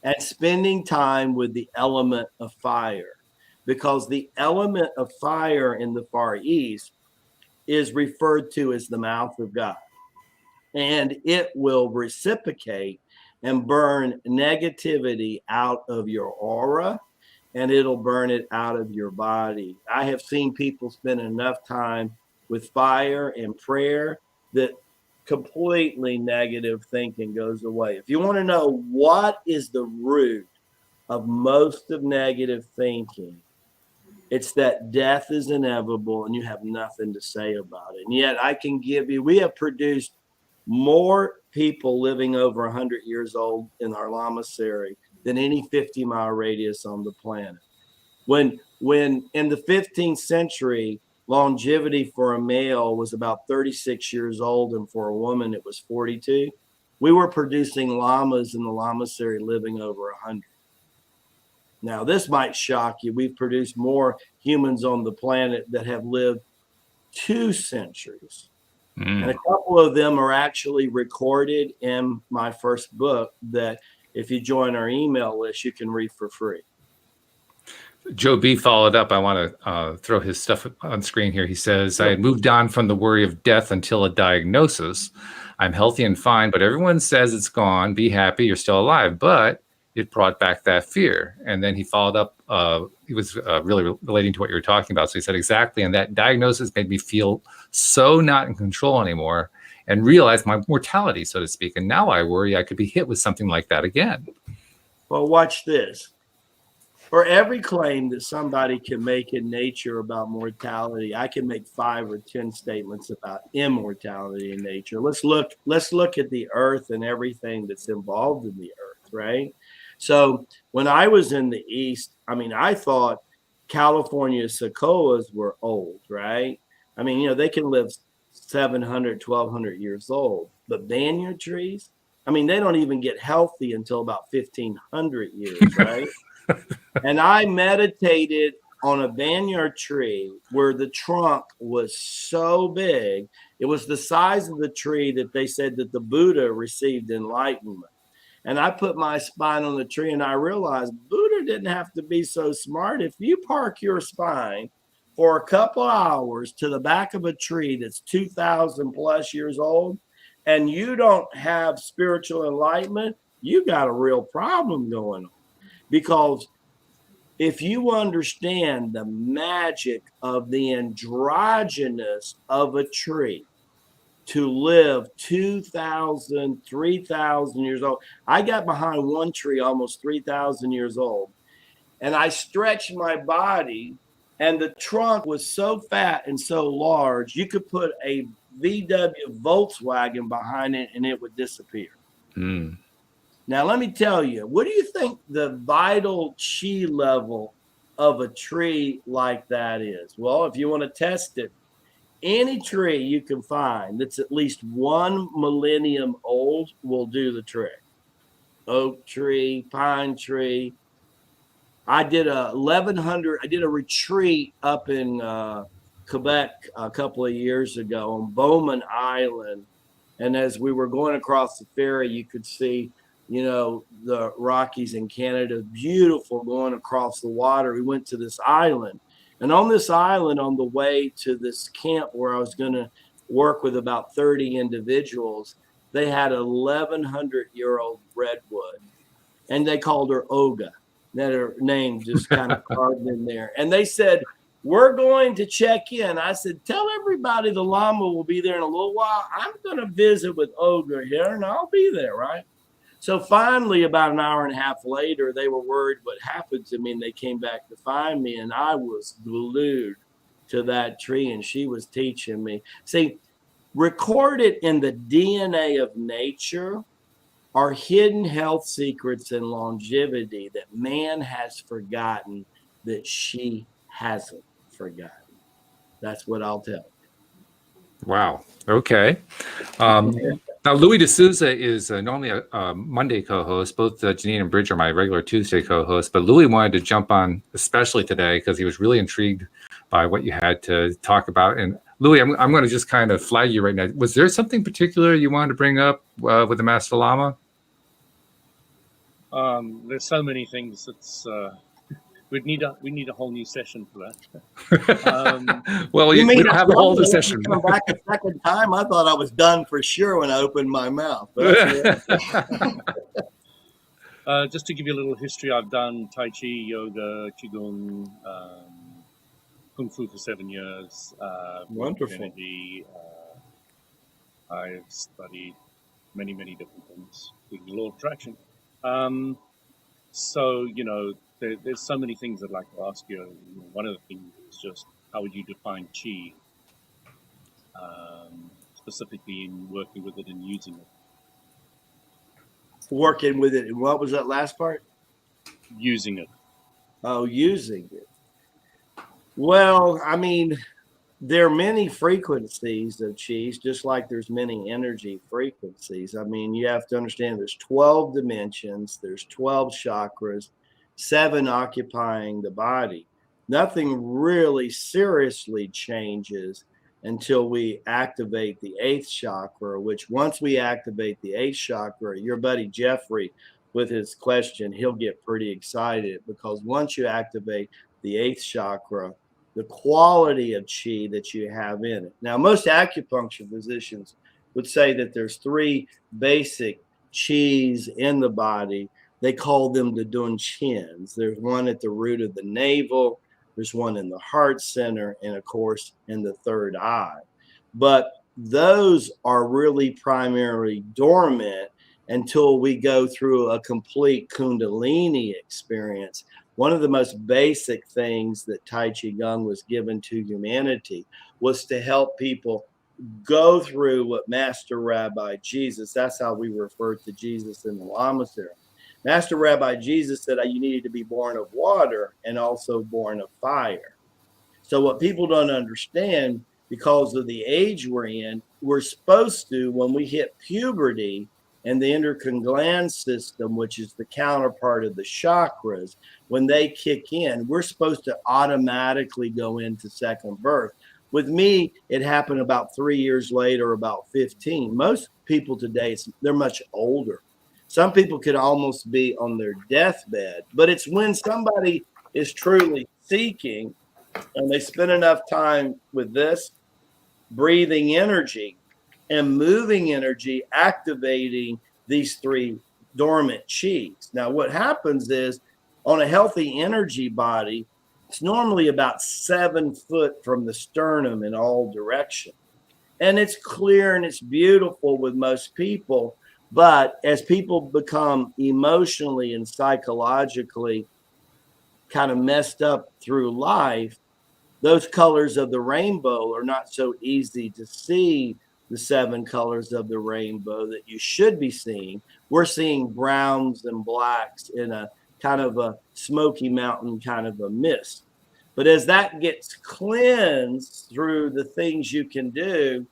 and spending time with the element of fire. Because the element of fire in the Far East is referred to as the mouth of God. And it will reciprocate and burn negativity out of your aura, and it'll burn it out of your body. I have seen people spend enough time with fire and prayer that completely negative thinking goes away. If you want to know what is the root of most of negative thinking, it's that death is inevitable and you have nothing to say about it. And yet I can give you, we have produced more people living over 100 years old in our Lamasery than any 50-mile radius on the planet. When in the 15th century, longevity for a male was about 36 years old, and for a woman, it was 42. We were producing llamas in the Lamasery living over 100. Now, this might shock you. We've produced more humans on the planet that have lived 2 centuries. And a couple of them are actually recorded in my first book that if you join our email list, you can read for free. Joe B followed up. I want to throw his stuff on screen here. He says, I had moved on from the worry of death until a diagnosis. I'm healthy and fine, but everyone says it's gone. Be happy, you're still alive. But it brought back that fear. And then he followed up. He was really relating to what you were talking about. So he said, exactly. And that diagnosis made me feel so not in control anymore and realize my mortality, so to speak. And now I worry I could be hit with something like that again. Well, watch this. For every claim that somebody can make in nature about mortality, I can make 5 or 10 statements about immortality in nature. Let's look at the earth and everything that's involved in the earth, right? So when I was in the East, I mean, I thought California sequoias were old, right? I mean, you know, they can live 700, 1,200 years old. But banyan trees, I mean, they don't even get healthy until about 1,500 years, right? And I meditated on a banyan tree where the trunk was so big. It was the size of the tree that they said that the Buddha received enlightenment. And I put my spine on the tree and I realized Buddha didn't have to be so smart. If you park your spine for a couple hours to the back of a tree that's 2,000 plus years old and you don't have spiritual enlightenment, you got a real problem going on. Because if you understand the magic of the androgynous of a tree to live 2,000, 3,000 years old. I got behind one tree almost 3,000 years old, and I stretched my body, and the trunk was so fat and so large, you could put a VW Volkswagen behind it and it would disappear. Mm. Now, let me tell you, what do you think the vital chi level of a tree like that is? Well, if you want to test it, any tree you can find that's at least 1 millennium old will do the trick. Oak tree, pine tree. I did a retreat up in Quebec a couple of years ago on Bowman Island. And as we were going across the ferry, you could see the Rockies in Canada, beautiful going across the water. We went to this island. And on this island, on the way to this camp where I was going to work with about 30 individuals, they had an 1,100-year-old redwood. And they called her Oga. That her name just kind of carved in there. And they said, we're going to check in. I said, tell everybody the Lama will be there in a little while. I'm going to visit with Oga here, and I'll be there, right? So finally, about an hour and a half later, they were worried what happened to me, and they came back to find me, and I was glued to that tree, and she was teaching me. See, recorded in the DNA of nature are hidden health secrets and longevity that man has forgotten, that she hasn't forgotten. That's what I'll tell you. Wow. Okay. Now, Louis D'Souza is normally a Monday co-host. Both Janine and Bridge are my regular Tuesday co-hosts. But Louis wanted to jump on especially today because he was really intrigued by what you had to talk about. And Louis, I'm going to just kind of flag you right now. Was there something particular you wanted to bring up with the Master Lama? There's so many things. It's we need a whole new session for that. Well, we don't have a whole new session. Come back a second time. I thought I was done for sure when I opened my mouth. But just to give you a little history, I've done Tai Chi, yoga, Qigong, Kung Fu for 7 years. Wonderful. Energy, I've studied many different things, including law of attraction. So, there's so many things I'd like to ask you. One of the things is just, how would you define Qi, specifically in working with it and using it? Working with it. And what was that last part? Using it. Oh, using it. Well, I mean, there are many frequencies of Qi, just like there's many energy frequencies. I mean, you have to understand there's 12 dimensions, there's 12 chakras, 7 occupying the body. Nothing really seriously changes until we activate the 8th chakra, which once we activate the 8th chakra, your buddy Jeffrey, with his question, he'll get pretty excited, because once you activate the 8th chakra, the quality of Qi that you have in it. Now, most acupuncture physicians would say that there's 3 basic Qis in the body. They call them the Dun Qins. There's one at the root of the navel, there's one in the heart center, and of course in the third eye. But those are really primarily dormant until we go through a complete Kundalini experience. One of the most basic things that Tai Chi Gung was given to humanity was to help people go through what Master Rabbi Jesus, that's how we refer to Jesus in the Lamasery. Master Rabbi Jesus said you needed to be born of water and also born of fire. So what people don't understand, because of the age we're in, we're supposed to, when we hit puberty, and the endocrine gland system, which is the counterpart of the chakras, when they kick in, we're supposed to automatically go into second birth. With me, it happened about 3 years later, about 15. Most people today, they're much older. Some people could almost be on their deathbed, but it's when somebody is truly seeking and they spend enough time with this, breathing energy and moving energy, activating these 3 dormant Qis. Now, what happens is, on a healthy energy body, it's normally about 7 foot from the sternum in all directions. And it's clear and it's beautiful with most people. But as people become emotionally and psychologically kind of messed up through life, those colors of the rainbow are not so easy to see, the 7 colors of the rainbow that you should be seeing. We're seeing browns and blacks in a kind of a Smoky Mountain kind of a mist. But as that gets cleansed through the things you can do,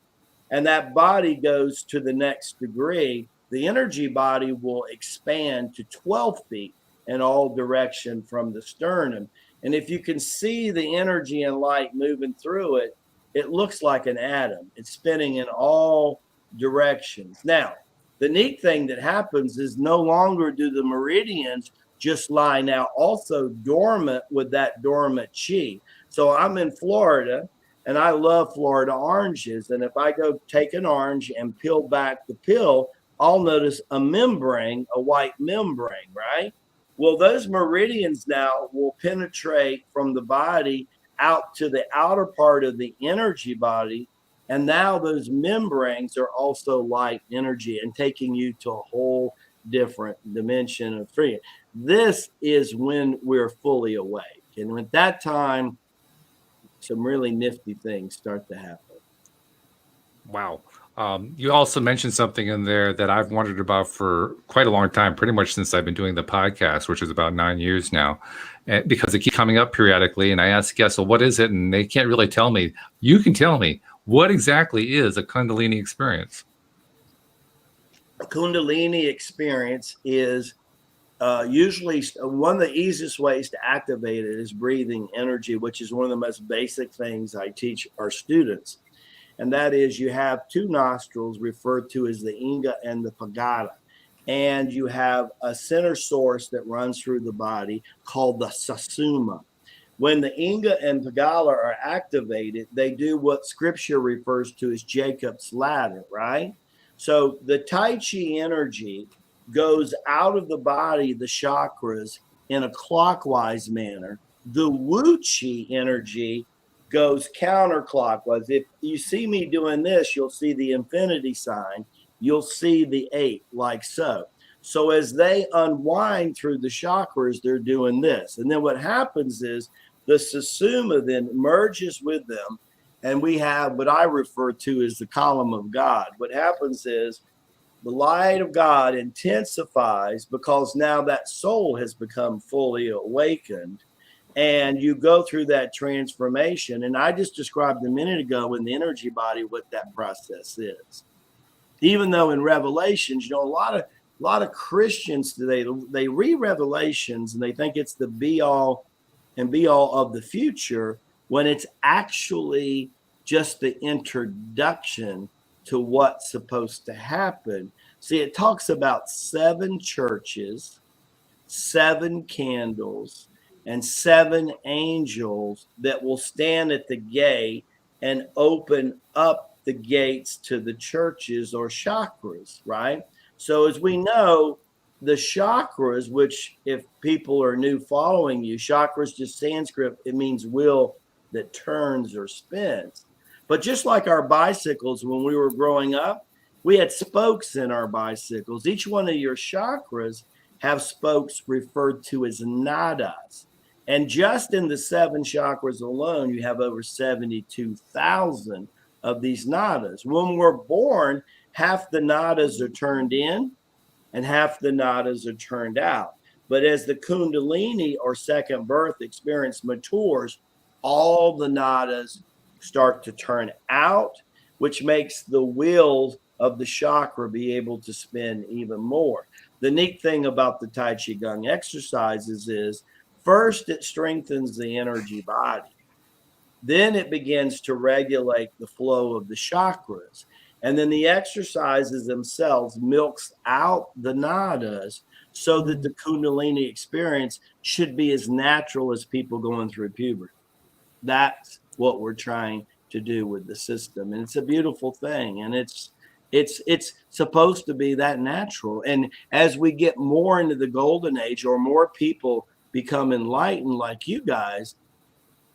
and that body goes to the next degree, the energy body will expand to 12 feet in all direction from the sternum. And if you can see the energy and light moving through it, it, it looks like an atom. It's spinning in all directions. Now, The neat thing that happens is no longer do the meridians just lie now also dormant with that dormant chi. So I'm in Florida and I love Florida oranges. And if I go take an orange and peel back the peel, I'll notice a membrane, a white membrane, right? Well, those meridians now will penetrate from the body out to the outer part of the energy body. And now those membranes are also light energy and taking you to a whole different dimension of freedom. This is when we're fully awake. And at that time, some really nifty things start to happen. Wow. You also mentioned something in there that I've wondered about for quite a long time, pretty much since I've been doing the podcast, which is about 9 years now, because it keeps coming up periodically. And I ask guests, well, what is it? And they can't really tell me. You can tell me, what exactly is a Kundalini experience? A Kundalini experience is usually one of the easiest ways to activate it is breathing energy, which is one of the most basic things I teach our students. And that is you have two nostrils referred to as the Inga and the Pagata. And you have a center source that runs through the body called the Sasuma. When the Inga and Pagala are activated, they do what scripture refers to as Jacob's ladder, right? So the Tai Chi energy goes out of the body, the chakras, in a clockwise manner. The Wu Chi energy goes counterclockwise. If you see me doing this, you'll see the infinity sign. You'll see the 8 like so. So as they unwind through the chakras, they're doing this. And then what happens is the Susuma then merges with them. And we have what I refer to as the column of God. What happens is the light of God intensifies because now that soul has become fully awakened. And you go through that transformation. And I just described a minute ago in the energy body what that process is. Even though in Revelations, a lot of Christians today, they read Revelations and they think it's the be all and be all of the future, when it's actually just the introduction to what's supposed to happen. See, it talks about 7 churches, 7 candles, and 7 angels that will stand at the gate and open up the gates to the churches or chakras, right? So as we know, the chakras, which if people are new following you, chakras just Sanskrit, it means wheel that turns or spins. But just like our bicycles, when we were growing up, we had spokes in our bicycles. Each one of your chakras have spokes referred to as nadas. And just in the 7 chakras alone, you have over 72,000 of these nadas. When we're born, half the nadas are turned in and half the nadas are turned out. But as the Kundalini or second birth experience matures, all the nadas start to turn out, which makes the wheels of the chakra be able to spin even more. The neat thing about the Tai Chi Gung exercises is, first, it strengthens the energy body. Then it begins to regulate the flow of the chakras. And then the exercises themselves milks out the nadas so that the Kundalini experience should be as natural as people going through puberty. That's what we're trying to do with the system. And it's a beautiful thing. And it's supposed to be that natural. And as we get more into the golden age, or more people become enlightened like you guys,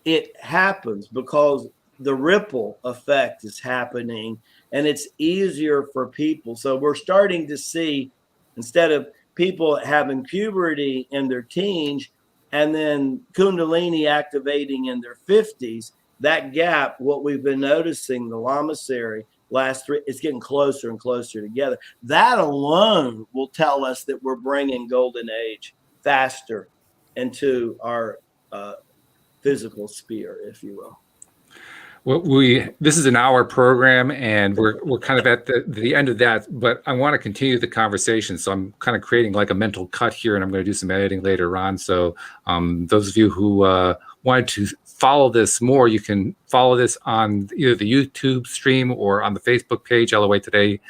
it happens because the ripple effect is happening and it's easier for people. So we're starting to see, instead of people having puberty in their teens and then Kundalini activating in their 50s, that gap, what we've been noticing, the Lamasery last 3, it's getting closer and closer together. That alone will tell us that we're bringing golden age faster into our physical sphere, if you will. Well, this is an hour program, and we're kind of at the end of that. But I want to continue the conversation, so I'm kind of creating like a mental cut here, and I'm going to do some editing later on. So those of you who wanted to follow this more, you can follow this on either the YouTube stream or on the Facebook page, LOA Today.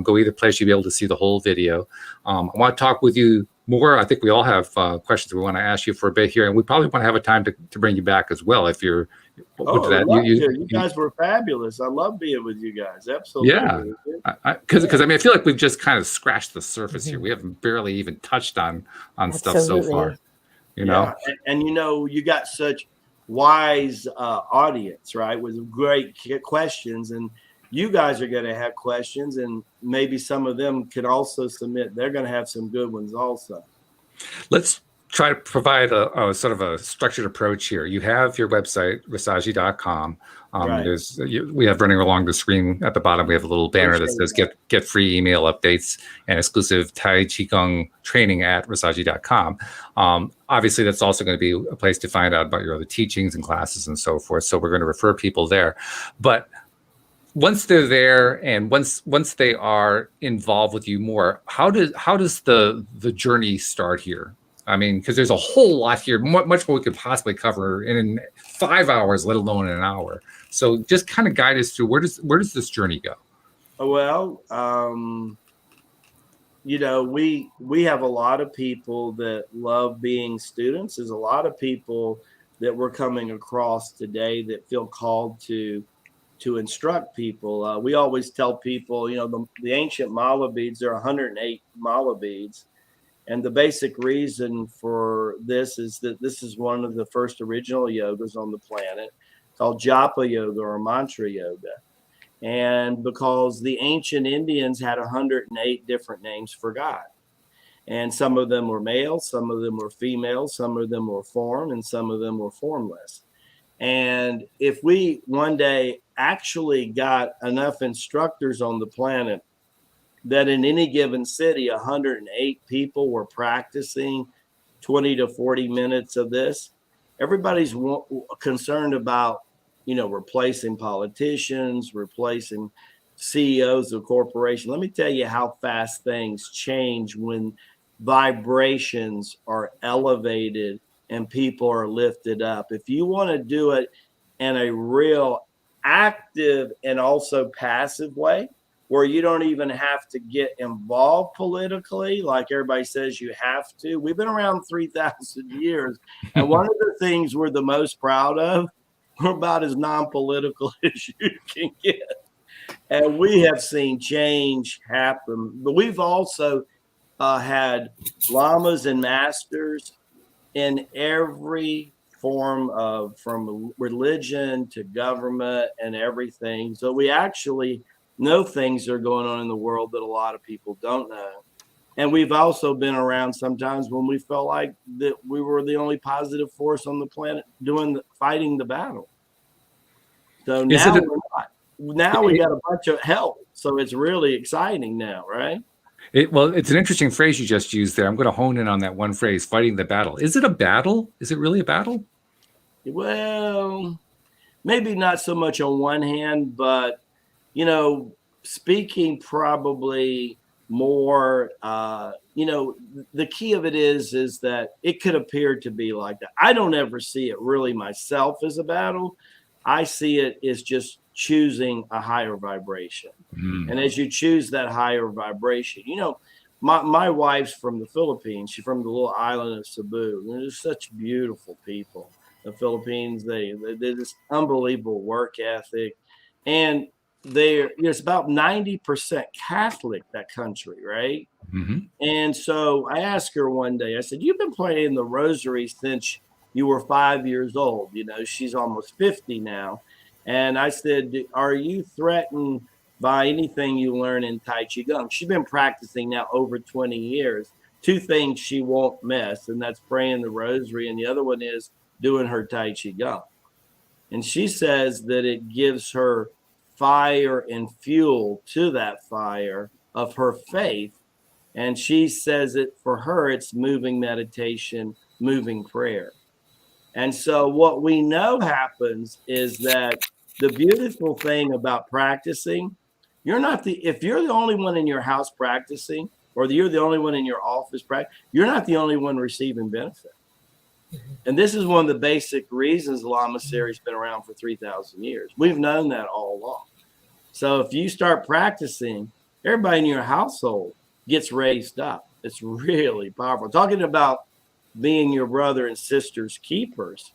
Go either place, you'll be able to see the whole video. I want to talk with you more. I think we all have questions we want to ask you for a bit here, and we probably want to have a time to bring you back as well if you're. You guys were fabulous. I love being with you guys. Absolutely. Yeah, because I mean, I feel like we've just kind of scratched the surface here. We haven't barely even touched on stuff so far. You know, and you got such wise audience, right, with great questions, and you guys are going to have questions, and maybe some of them could also submit. They're going to have some good ones also. Let's try to provide a sort of a structured approach here. You have your website, rasaji.com. Right. We have running along the screen at the bottom, we have a little banner that says get free email updates and exclusive Tai Chi Gung training at rasaji.com. Obviously, that's also going to be a place to find out about your other teachings and classes and so forth. So we're going to refer people there. But once they're there and once they are involved with you more, how does the journey start here? I mean, because there's a whole lot here, much more we could possibly cover in 5 hours, let alone in an hour. So just kind of guide us through where does this journey go? Well, we have a lot of people that love being students. There's a lot of people that we're coming across today that feel called to instruct people. We always tell people, the ancient mala beads, there are 108 mala beads. And the basic reason for this is that this is one of the first original yogas on the planet called japa yoga or mantra yoga. And because the ancient Indians had 108 different names for God. And some of them were male, some of them were female, some of them were form, and some of them were formless. And if we one day actually got enough instructors on the planet that in any given city, 108 people were practicing 20 to 40 minutes of this, everybody's concerned about, replacing politicians, replacing CEOs of corporations. Let me tell you how fast things change when vibrations are elevated and people are lifted up. If you want to do it in a real active and also passive way, where you don't even have to get involved politically, like everybody says you have to. We've been around 3,000 years. And one of the things we're the most proud of, we're about as non-political as you can get. And we have seen change happen. But we've also had lamas and masters in every form of, from religion to government and everything. So we actually know things are going on in the world that a lot of people don't know. And we've also been around sometimes when we felt like that we were the only positive force on the planet fighting the battle. So now we're not. Now we got a bunch of help. So it's really exciting now, right? It's an interesting phrase you just used there. I'm going to hone in on that one phrase, fighting the battle. Is it a battle? Is it really a battle? Well, maybe not so much on one hand, but speaking probably more, the key of it is that it could appear to be like that. I don't ever see it really myself as a battle. I see it as just choosing a higher vibration. And as you choose that higher vibration, my wife's from the Philippines. She's from the little island of Cebu. They're such beautiful people. The Philippines, they're this unbelievable work ethic. And it's about 90% Catholic, that country, right? Mm-hmm. And so I asked her one day, I said, you've been playing the rosary since you were 5 years old. She's almost 50 now. And I said, are you threatened by anything you learn in Tai Chi Gung? She's been practicing now over 20 years. 2 things she won't miss, and that's praying the rosary. And the other one is doing her Tai Chi Gung. And she says that it gives her fire and fuel to that fire of her faith. And she says it for her, it's moving meditation, moving prayer. And so what we know happens is that the beautiful thing about practicing, if you're the only one in your house practicing, or you're the only one in your office practicing, you're not the only one receiving benefit. And this is one of the basic reasons the Lamasery's been around for 3,000 years. We've known that all along. So if you start practicing, everybody in your household gets raised up. It's really powerful. Talking about being your brother and sister's keepers,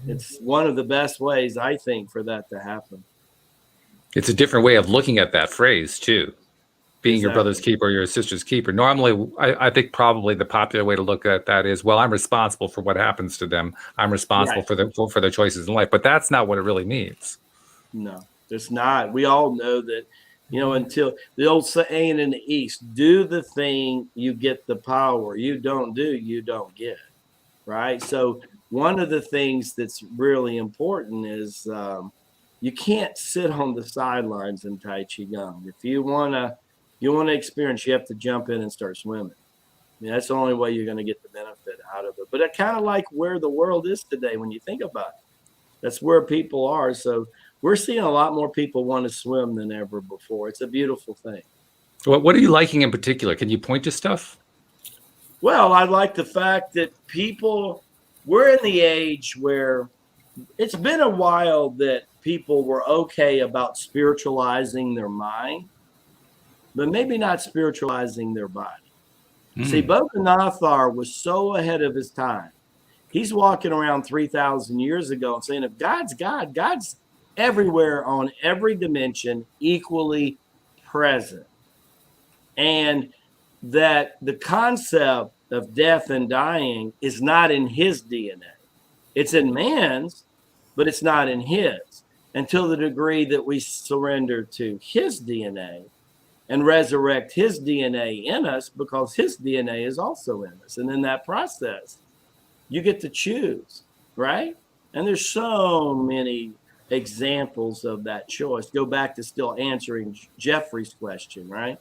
it's one of the best ways, I think, for that to happen. It's a different way of looking at that phrase, too. Being Exactly. your brother's keeper or your sister's keeper. Normally, I think probably the popular way to look at that is, well, I'm responsible for what happens to them. I'm responsible for their choices in life. But that's not what it really means. No, it's not. We all know that, until the old saying in the East, do the thing, you get the power. You don't do, you don't get. Right? So one of the things that's really important is you can't sit on the sidelines in Tai Chi Gung. If you want to experience, you have to jump in and start swimming. I mean, that's the only way you're going to get the benefit out of it. But I kind of like where the world is today when you think about it. That's where people are. So we're seeing a lot more people want to swim than ever before. It's a beautiful thing. What are you liking in particular? Can you point to stuff? Well, I like the fact that we're in the age where it's been a while that people were okay about spiritualizing their mind, but maybe not spiritualizing their body. See, Bodhinathar was so ahead of his time. He's walking around 3,000 years ago and saying, if God's God, God's everywhere on every dimension, equally present. And that the concept of death and dying is not in his DNA. It's in man's, but it's not in his, until the degree that we surrender to his DNA and resurrect his DNA in us, because his DNA is also in us. And in that process, you get to choose, right? And there's so many examples of that choice. Go back to still answering Jeffrey's question, right?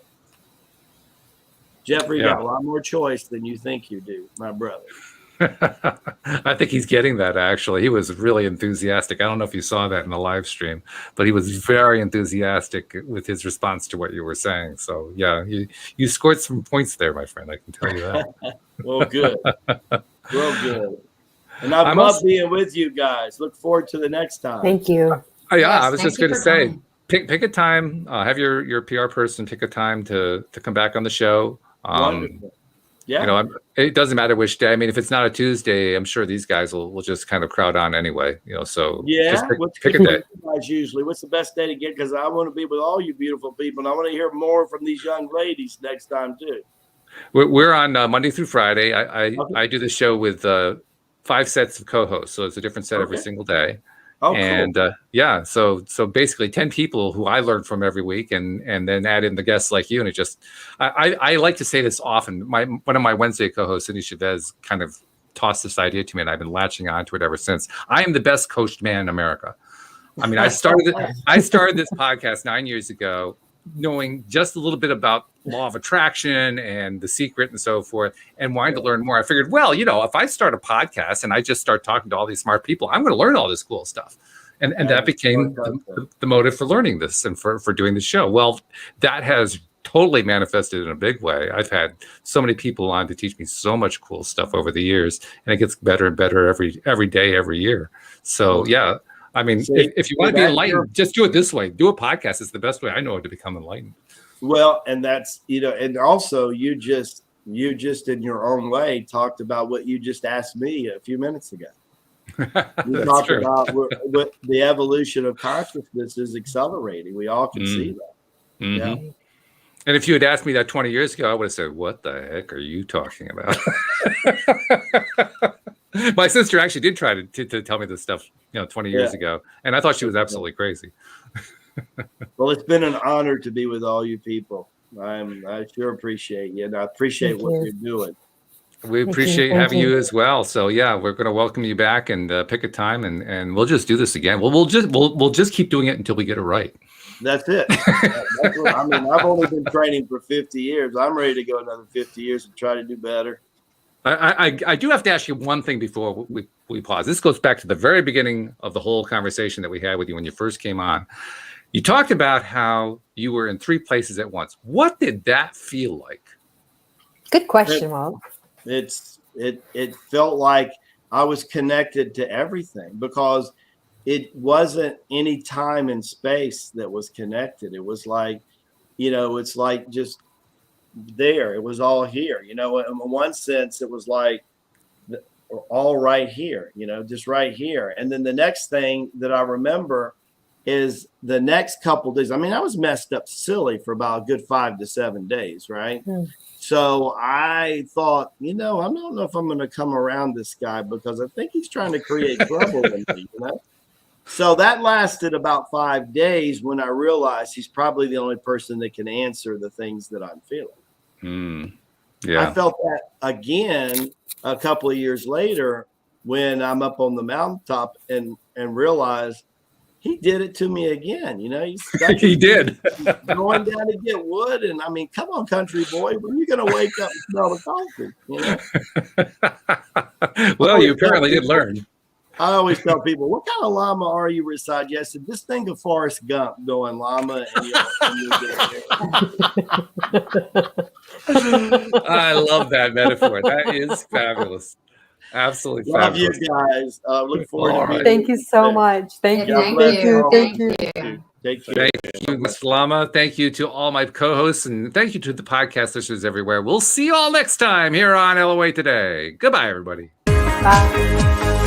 Jeffrey, you got a lot more choice than you think you do, my brother. I think he's getting that, actually. He was really enthusiastic. I don't know if you saw that in the live stream, but he was very enthusiastic with his response to what you were saying. So, yeah, you scored some points there, my friend. I can tell you that. Well, good. Well, good. And I love being with you guys. Look forward to the next time. Thank you. I was just going to say, pick a time. Have your PR person pick a time to come back on the show. Wonderful. Yeah. It doesn't matter which day. I mean, if it's not a Tuesday, I'm sure these guys will just kind of crowd on anyway. So just pick a day. Usually, what's the best day to get? Because I want to be with all you beautiful people, and I want to hear more from these young ladies next time too. We're on Monday through Friday. I do the show with 5 sets of co-hosts, so it's a different set every single day. Oh, and cool. So basically 10 people who I learn from every week, and then add in the guests like you. And it just, I like to say this often. One of my Wednesday co-hosts, Cindy Chavez, kind of tossed this idea to me, and I've been latching on to it ever since. I am the best coached man in America. I mean, I started this podcast 9 years ago, knowing just a little bit about law of attraction and The Secret and so forth, and wanting to learn more. I figured, well, if I start a podcast and I just start talking to all these smart people, I'm going to learn all this cool stuff. And that became the motive for learning this and for doing the show. Well, that has totally manifested in a big way. I've had so many people on to teach me so much cool stuff over the years, and it gets better and better every day, every year. So, yeah. I mean, if you want to be enlightened, just do it this way. Do a podcast. It's the best way I know to become enlightened. Well, and that's, and also you just in your own way talked about what you just asked me a few minutes ago. You talked about what the evolution of consciousness is accelerating. We all can see that. Mm-hmm. Yeah. And if you had asked me that 20 years ago, I would have said, what the heck are you talking about? My sister actually did try to tell me this stuff, 20 years ago. And I thought she was absolutely crazy. Well, it's been an honor to be with all you people. I sure appreciate you, and I appreciate what you're doing. We appreciate having you as well. So yeah, we're going to welcome you back and pick a time, and we'll just do this again. We'll just keep doing it until we get it right. That's it. I mean, I've only been training for 50 years. I'm ready to go another 50 years and try to do better. I do have to ask you one thing before we pause. This goes back to the very beginning of the whole conversation that we had with you when you first came on. You talked about how you were in 3 places at once. What did that feel like? Good question, Walt. It felt like I was connected to everything, because it wasn't any time and space that was connected. It was like, it's like just there. It was all here. In one sense, it was like all right here, just right here. And then the next thing that I remember is the next couple days. I mean, I was messed up silly for about a good 5 to 7 days, right? So I thought, I don't know if I'm going to come around this guy, because I think he's trying to create trouble in me, So that lasted about 5 days, when I realized he's probably the only person that can answer the things that I'm feeling. Yeah. I felt that again a couple of years later, when I'm up on the mountaintop and realized he did it to me again. He did. Going down to get wood. And I mean, come on, country boy, when are you going to wake up and smell the coffee? Well, you apparently did learn. I always tell people, what kind of llama are you, Rasaji? I said, just think of Forrest Gump going llama. I love that metaphor. That is fabulous. Absolutely love fabulous. you guys. Look forward to meeting Thank you so much. Thank you. Thank you. Thank you. Take care. Thank you, Master Lama. Thank you to all my co-hosts, and thank you to the podcast listeners everywhere. We'll see you all next time here on LOA Today. Goodbye, everybody. Bye.